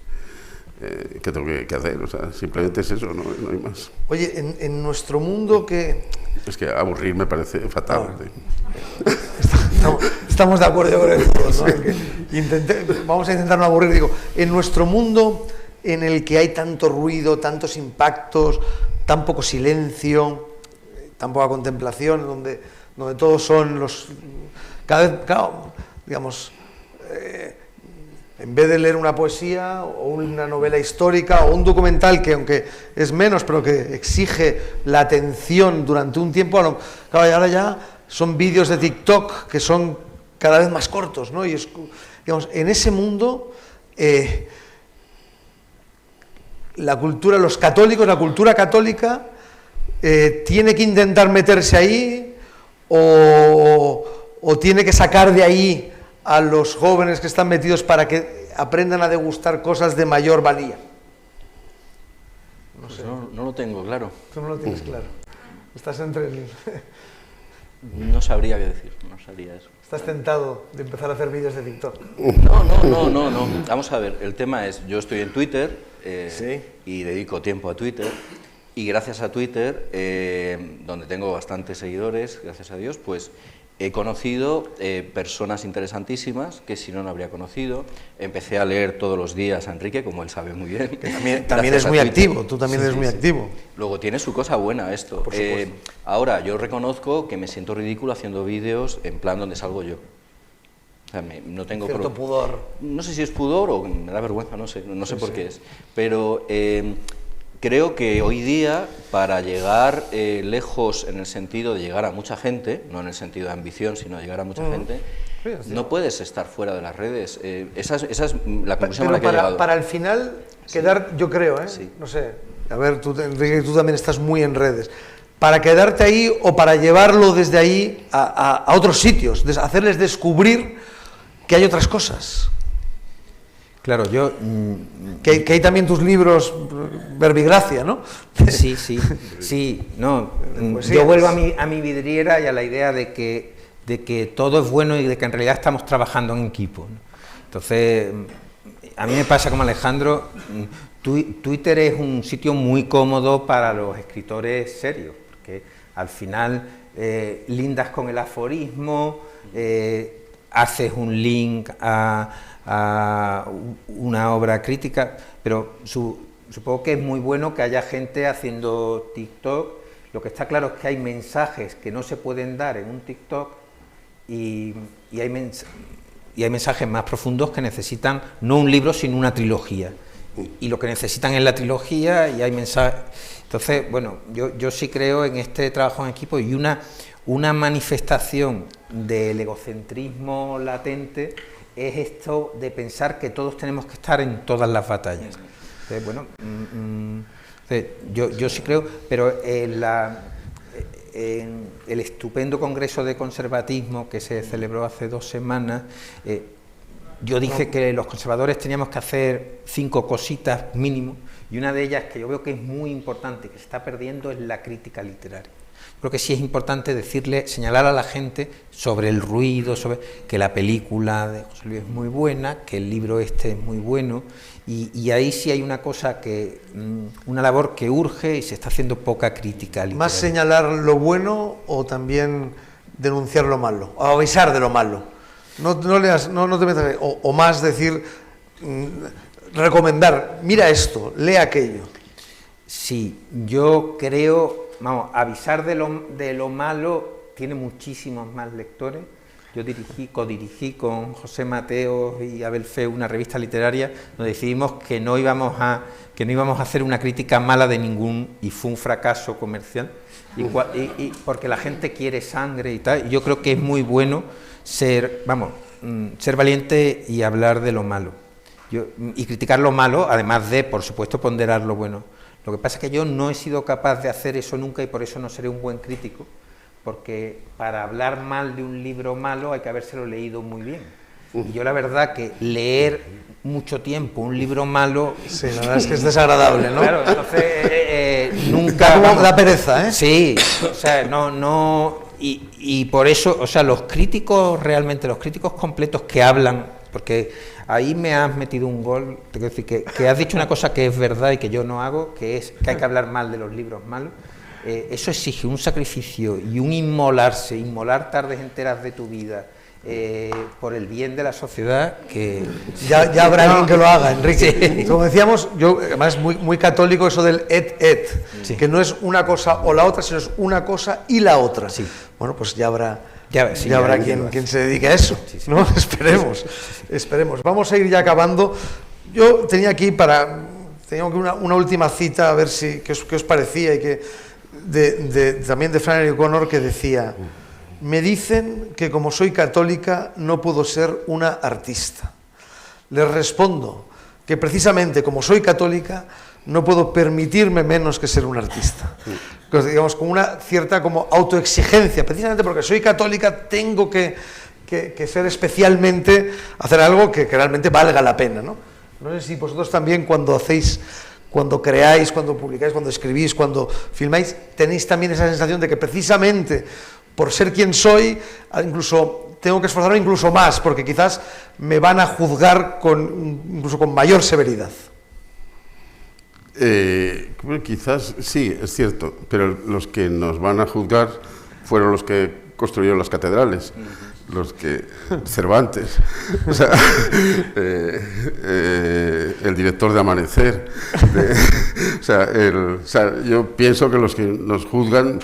que tengo que hacer, o sea, simplemente es eso, no hay más. Oye, en nuestro mundo que... Es que aburrir me parece fatal. Estamos de acuerdo con eso, ¿no? Vamos a intentar no aburrir, digo, en nuestro mundo en el que hay tanto ruido, tantos impactos, tan poco silencio, tan poca contemplación, donde todos son los... Cada vez, claro, digamos... en vez de leer una poesía o una novela histórica o un documental que aunque es menos pero que exige la atención durante un tiempo, claro, ahora ya son vídeos de TikTok que son cada vez más cortos, ¿no? Y digamos, en ese mundo la cultura católica tiene que intentar meterse ahí o tiene que sacar de ahí a los jóvenes que están metidos para que aprendan a degustar cosas de mayor valía. No sé. No lo tengo claro. Tú no lo tienes claro. Estás entre el... No sabría qué decir, no sabría eso. ¿Estás tentado de empezar a hacer vídeos de TikTok? No. Vamos a ver, el tema es, yo estoy en Twitter ¿sí? Y dedico tiempo a Twitter y gracias a Twitter, donde tengo bastantes seguidores, gracias a Dios, pues he conocido personas interesantísimas que si no habría conocido. Empecé a leer todos los días a Enrique, como él sabe muy bien. Que también es muy activo, tú también eres muy activo. Luego tiene su cosa buena esto. Por supuesto. Ahora, yo reconozco que me siento ridículo haciendo vídeos en plan donde salgo yo. O sea, no tengo cierto pudor. No sé si es pudor o me da vergüenza, no sé por qué es. Pero creo que hoy día, para llegar lejos en el sentido de llegar a mucha gente, no en el sentido de ambición, sino llegar a mucha gente, no puedes estar fuera de las redes. Esa es la conclusión a la que he llegado. Para el final quedar, yo creo, sí. No sé, a ver, tú, Enrique, tú también estás muy en redes, para quedarte ahí o para llevarlo desde ahí a otros sitios, hacerles descubrir que hay otras cosas? Claro, yo... Que hay también tus libros, Verbigracia, ¿no? Sí, no. Pues yo vuelvo a mi vidriera y a la idea de que todo es bueno y de que en realidad estamos trabajando en equipo, ¿no? Entonces, a mí me pasa como Alejandro, Twitter es un sitio muy cómodo para los escritores serios, porque al final lindas con el aforismo, haces un link a una obra crítica, pero supongo que es muy bueno que haya gente haciendo TikTok. Lo que está claro es que hay mensajes que no se pueden dar en un TikTok y hay mensajes más profundos que necesitan no un libro sino una trilogía, y lo que necesitan es la trilogía, y hay mensajes. Entonces, bueno, yo sí creo en este trabajo en equipo, y una manifestación del egocentrismo latente es esto de pensar que todos tenemos que estar en todas las batallas. Entonces, bueno, yo sí creo, pero en el estupendo Congreso de Conservatismo que se celebró hace 2 semanas, yo dije que los conservadores teníamos que hacer 5 cositas mínimo, y una de ellas que yo veo que es muy importante, que se está perdiendo, es la crítica literaria. Creo que sí es importante señalar a la gente sobre el ruido, sobre que la película de José Luis es muy buena, que el libro este es muy bueno, y ahí sí hay una cosa una labor que urge, y se está haciendo poca crítica literaria. ¿Más señalar lo bueno o también denunciar lo malo, o avisar de lo malo? No te metas, o más decir, recomendar, mira esto, lee aquello. Sí, yo creo, avisar de lo malo tiene muchísimos más lectores. Yo codirigí con José Mateos y Abel Feu una revista literaria donde decidimos que no íbamos a hacer una crítica mala de ningún, y fue un fracaso comercial, y porque la gente quiere sangre y tal, y yo creo que es muy bueno ser valiente y hablar de lo malo, y criticar lo malo, además de, por supuesto, ponderar lo bueno. Lo que pasa es que yo no he sido capaz de hacer eso nunca, y por eso no seré un buen crítico, porque para hablar mal de un libro malo hay que habérselo leído muy bien. Y yo la verdad que leer mucho tiempo un libro malo... Sí, la verdad es que es desagradable, ¿no? Claro, entonces nunca... Da pereza, ¿eh? Sí, o sea, y por eso, o sea, los críticos completos que hablan, porque ahí me has metido un gol, te quiero decir que has dicho una cosa que es verdad y que yo no hago, que es que hay que hablar mal de los libros malos. Eso exige un sacrificio y un inmolar tardes enteras de tu vida por el bien de la sociedad, que... Ya habrá alguien que lo haga, Enrique. Sí. Como decíamos, yo además muy, muy católico eso del sí, que no es una cosa o la otra, sino es una cosa y la otra. Sí. Bueno, pues ya habrá quien se dedique a eso, sí, ¿no? Esperemos. Vamos a ir ya acabando. Yo tenía aquí una última cita, a ver qué os parecía, y que también de Flannery O'Connor, que decía: me dicen que como soy católica no puedo ser una artista. Les respondo que precisamente como soy católica no puedo permitirme menos que ser un artista. Entonces, digamos, con una cierta como autoexigencia, precisamente porque soy católica tengo que ser especialmente, hacer algo que realmente valga la pena, ¿no? No sé si vosotros también cuando creáis, cuando publicáis, cuando escribís, cuando filmáis, tenéis también esa sensación de que precisamente por ser quien soy, incluso tengo que esforzarme incluso más, porque quizás me van a juzgar incluso con mayor severidad. Quizás sí, es cierto, pero los que nos van a juzgar fueron los que construyeron las catedrales, los que Cervantes, o sea, el director de Amanecer, yo pienso que los que nos juzgan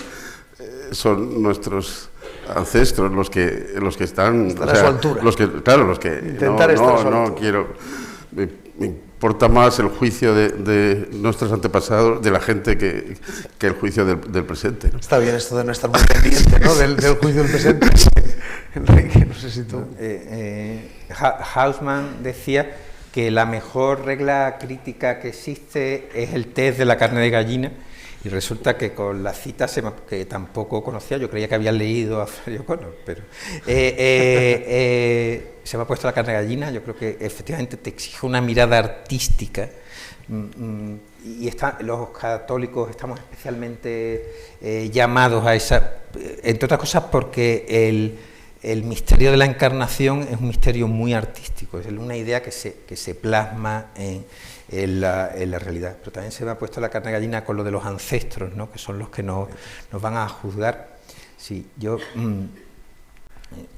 son nuestros ancestros, los que están a su altura. Intentar no quiero. Me importa más el juicio de nuestros antepasados, de la gente, que el juicio del presente, ¿no? Está bien esto de no estar muy pendiente, ¿no? del juicio del presente. Enrique, no sé si tú... Hausmann decía que la mejor regla crítica que existe es el test de la carne de gallina, y resulta que con la cita que tampoco conocía, yo creía que había leído a Flavio O'Connor, pero se me ha puesto la carne de gallina. Yo creo que efectivamente te exige una mirada artística, y los católicos estamos especialmente llamados a esa, entre otras cosas porque el misterio de la encarnación es un misterio muy artístico, es una idea que se plasma en la realidad. Pero también se me ha puesto la carne de gallina con lo de los ancestros, ¿no?, que son los que nos van a juzgar. Sí, yo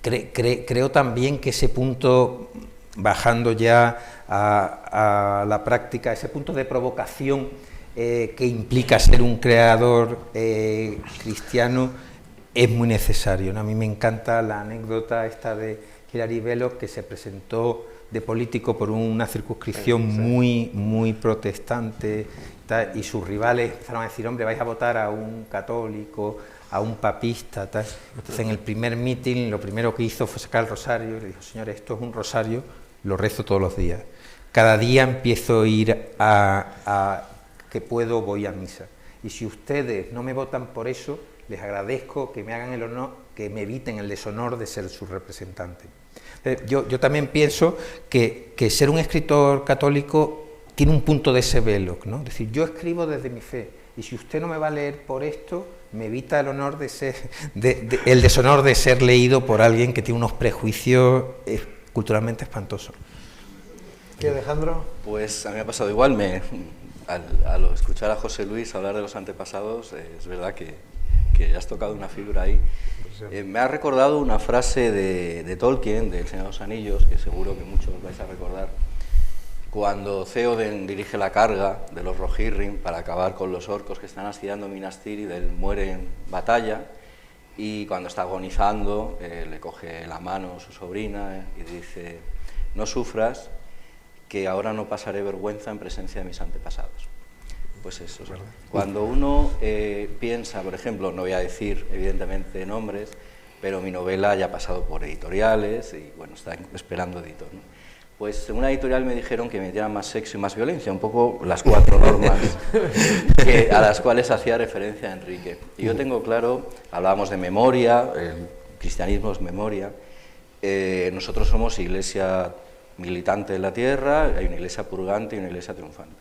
creo también que ese punto, bajando ya a la práctica, ese punto de provocación que implica ser un creador cristiano, es muy necesario, ¿no? A mí me encanta la anécdota esta de Hilary Belloc, que se presentó de político por una circunscripción muy protestante, y sus rivales empezaron a decir: hombre, vais a votar a un católico, a un papista, tal. Entonces, en el primer mitin, lo primero que hizo fue sacar el rosario y le dijo: señores, esto es un rosario, lo rezo todos los días. Cada día empiezo a ir a que puedo, voy a misa. Y si ustedes no me votan por eso, les agradezco que me hagan el honor, que me eviten el deshonor de ser su representante. Yo también pienso que ser un escritor católico tiene un punto de ese velo, ¿no? Es decir, yo escribo desde mi fe, y si usted no me va a leer por esto, me evita el honor de ser, el deshonor de ser leído por alguien que tiene unos prejuicios culturalmente espantosos. ¿Qué, Alejandro? Pues a mí me ha pasado igual. Al escuchar a José Luis hablar de los antepasados, es verdad que has tocado una figura ahí. Me ha recordado una frase de Tolkien, del Señor de los Anillos, que seguro que muchos vais a recordar, cuando Theoden dirige la carga de los Rohirrim para acabar con los orcos que están asediando Minas Tirith. Él muere en batalla, y cuando está agonizando le coge la mano su sobrina y dice: no sufras, que ahora no pasaré vergüenza en presencia de mis antepasados. Pues eso es verdad. Cuando uno piensa, por ejemplo, no voy a decir evidentemente nombres, pero mi novela ya ha pasado por editoriales y bueno, está esperando editor, ¿no? Pues en una editorial me dijeron que me dieran más sexo y más violencia, un poco las 4 normas a las cuales hacía referencia Enrique. Y yo tengo claro, hablábamos de memoria, el cristianismo es memoria, nosotros somos iglesia militante de la tierra, hay una iglesia purgante y una iglesia triunfante.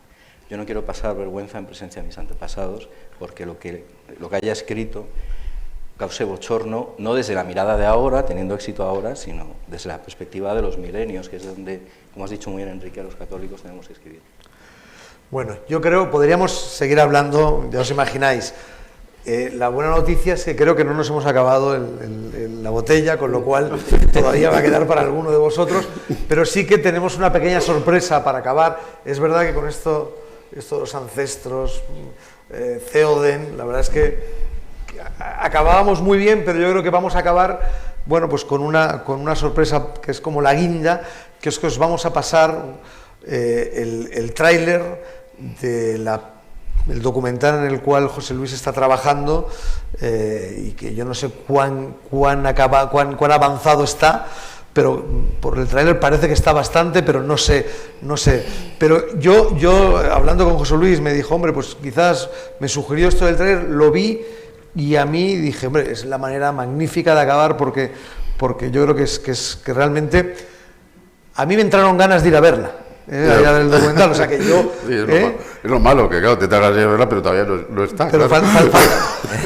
Yo no quiero pasar vergüenza en presencia de mis antepasados, porque lo que haya escrito cause bochorno, no desde la mirada de ahora, teniendo éxito ahora, sino desde la perspectiva de los milenios, que es donde, como has dicho muy bien, Enrique, a los católicos tenemos que escribir. Bueno, yo creo, podríamos seguir hablando, ya os imagináis. La buena noticia es que creo que no nos hemos acabado la botella, con lo cual todavía va a quedar para alguno de vosotros, pero sí que tenemos una pequeña sorpresa para acabar. Es verdad que con esto de los ancestros, Theoden, la verdad es que acabábamos muy bien, pero yo creo que vamos a acabar, bueno, pues con una sorpresa que es como la guinda, que es que os vamos a pasar el tráiler del documental en el cual José Luis está trabajando, y que yo no sé cuán avanzado está, pero por el tráiler parece que está bastante, pero no sé. Pero yo hablando con José Luis me dijo: hombre, pues quizás me sugirió esto del tráiler, lo vi y a mí dije: hombre, es la manera magnífica de acabar, porque yo creo que realmente a mí me entraron ganas de ir a verla. Allá del documental, o sea que yo... Sí, es lo malo, que claro, te tragas de verla, pero todavía no está. Pero claro.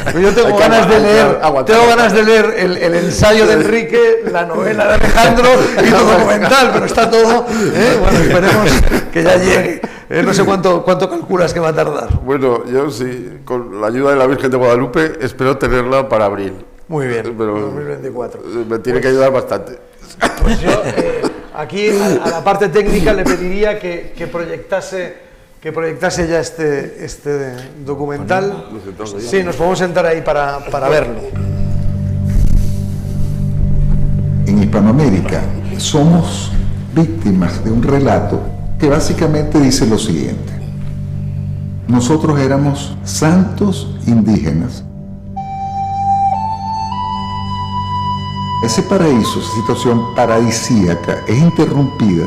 Pero yo tengo ganas de leer el ensayo de Enrique, la novela de Alejandro y el documental, pero está todo... Bueno, esperemos que ya llegue. No sé cuánto calculas que va a tardar. Bueno, yo sí, con la ayuda de la Virgen de Guadalupe, espero tenerla para abril. Muy bien, pero 2024. Me tiene que ayudar bastante. Pues yo... aquí a la parte técnica le pediría que proyectase ya este documental. Sí, nos podemos sentar ahí para verlo. En Hispanoamérica somos víctimas de un relato que básicamente dice lo siguiente: nosotros éramos santos indígenas. Ese paraíso, esa situación paradisíaca, es interrumpida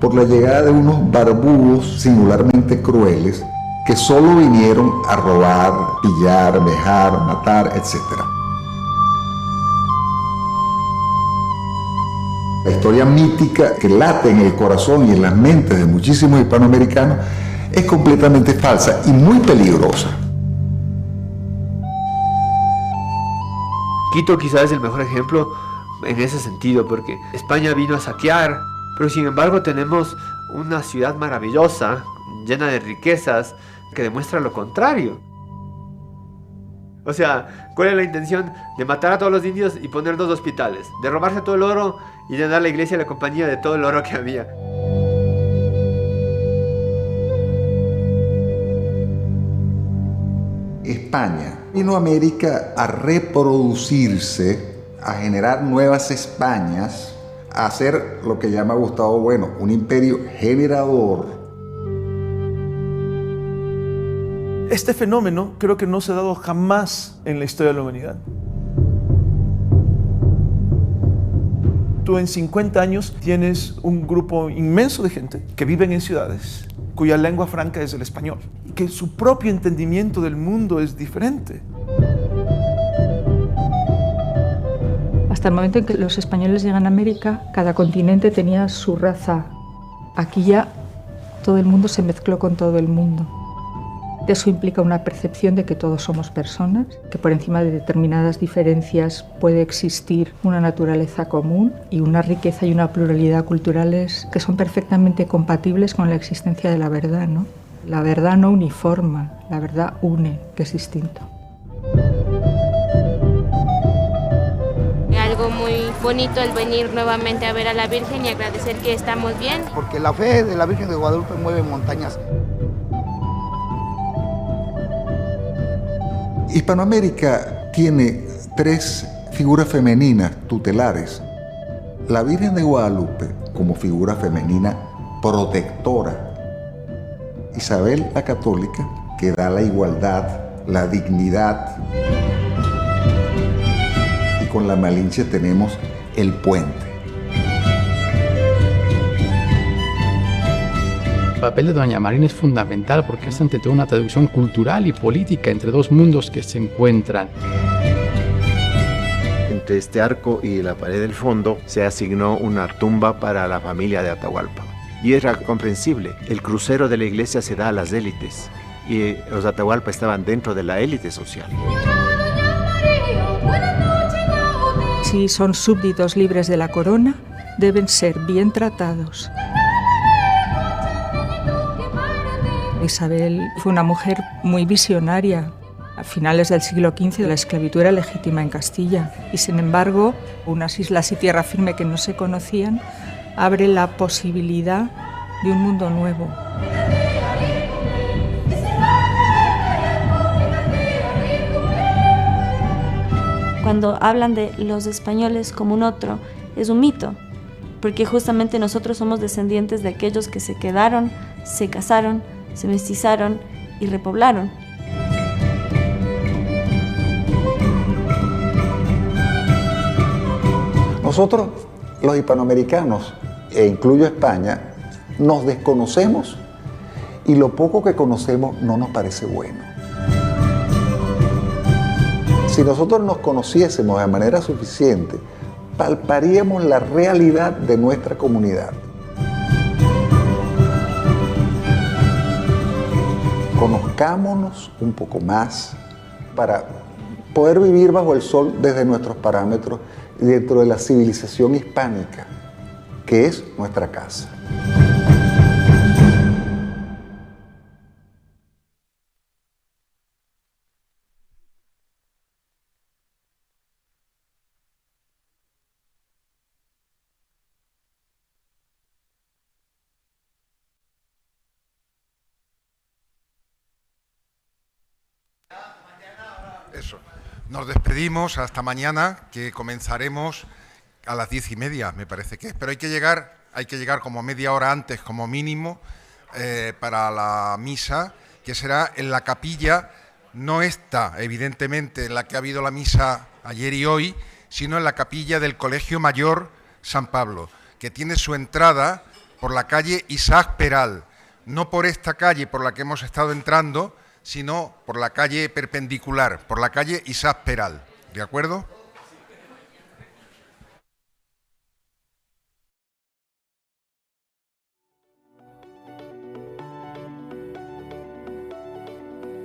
por la llegada de unos barbudos singularmente crueles que solo vinieron a robar, pillar, vejar, matar, etc. La historia mítica que late en el corazón y en las mentes de muchísimos hispanoamericanos es completamente falsa y muy peligrosa. Quito quizás es el mejor ejemplo en ese sentido, porque España vino a saquear, pero sin embargo tenemos una ciudad maravillosa, llena de riquezas, que demuestra lo contrario. O sea, ¿cuál es la intención? De matar a todos los indios y poner 2 hospitales, de robarse todo el oro y llenar la iglesia y la compañía de todo el oro que había. España vino a América a reproducirse, a generar nuevas Españas, a hacer lo que llama Gustavo Bueno, un imperio generador. Este fenómeno creo que no se ha dado jamás en la historia de la humanidad. Tú en 50 años tienes un grupo inmenso de gente que viven en ciudades, cuya lengua franca es el español, que su propio entendimiento del mundo es diferente. Hasta el momento en que los españoles llegan a América, cada continente tenía su raza. Aquí ya todo el mundo se mezcló con todo el mundo. Eso implica una percepción de que todos somos personas, que por encima de determinadas diferencias puede existir una naturaleza común y una riqueza y una pluralidad culturales que son perfectamente compatibles con la existencia de la verdad, ¿no? La verdad no uniforma, la verdad une, que es distinto. Algo muy bonito el venir nuevamente a ver a la Virgen y agradecer que estamos bien. Porque la fe de la Virgen de Guadalupe mueve montañas. Hispanoamérica tiene 3 figuras femeninas tutelares. La Virgen de Guadalupe como figura femenina protectora. Isabel la Católica, que da la igualdad, la dignidad. Y con la Malinche tenemos el puente. El papel de Doña Marina es fundamental porque es ante todo una traducción cultural y política entre 2 mundos que se encuentran. Entre este arco y la pared del fondo se asignó una tumba para la familia de Atahualpa. Y era comprensible, el crucero de la iglesia se da a las élites y los Atahualpa estaban dentro de la élite social. Si son súbditos libres de la corona, deben ser bien tratados. Isabel fue una mujer muy visionaria. A finales del siglo XV la esclavitud era legítima en Castilla y, sin embargo, unas islas y tierra firme que no se conocían abre la posibilidad de un mundo nuevo. Cuando hablan de los españoles como un otro, es un mito, porque justamente nosotros somos descendientes de aquellos que se quedaron, se casaron, se mestizaron y repoblaron. Nosotros, los hispanoamericanos, e incluyo España, nos desconocemos y lo poco que conocemos no nos parece bueno. Si nosotros nos conociésemos de manera suficiente, palparíamos la realidad de nuestra comunidad. Conozcámonos un poco más para poder vivir bajo el sol desde nuestros parámetros y dentro de la civilización hispánica, que es nuestra casa. Eso. Nos despedimos hasta mañana, que comenzaremos a las 10:30, me parece que es. Pero hay que llegar como media hora antes, como mínimo, para la misa, que será en la capilla, no esta, evidentemente, en la que ha habido la misa ayer y hoy, sino en la capilla del Colegio Mayor San Pablo, que tiene su entrada por la calle Isaac Peral, no por esta calle por la que hemos estado entrando, sino por la calle perpendicular, por la calle Isaac Peral, ¿de acuerdo?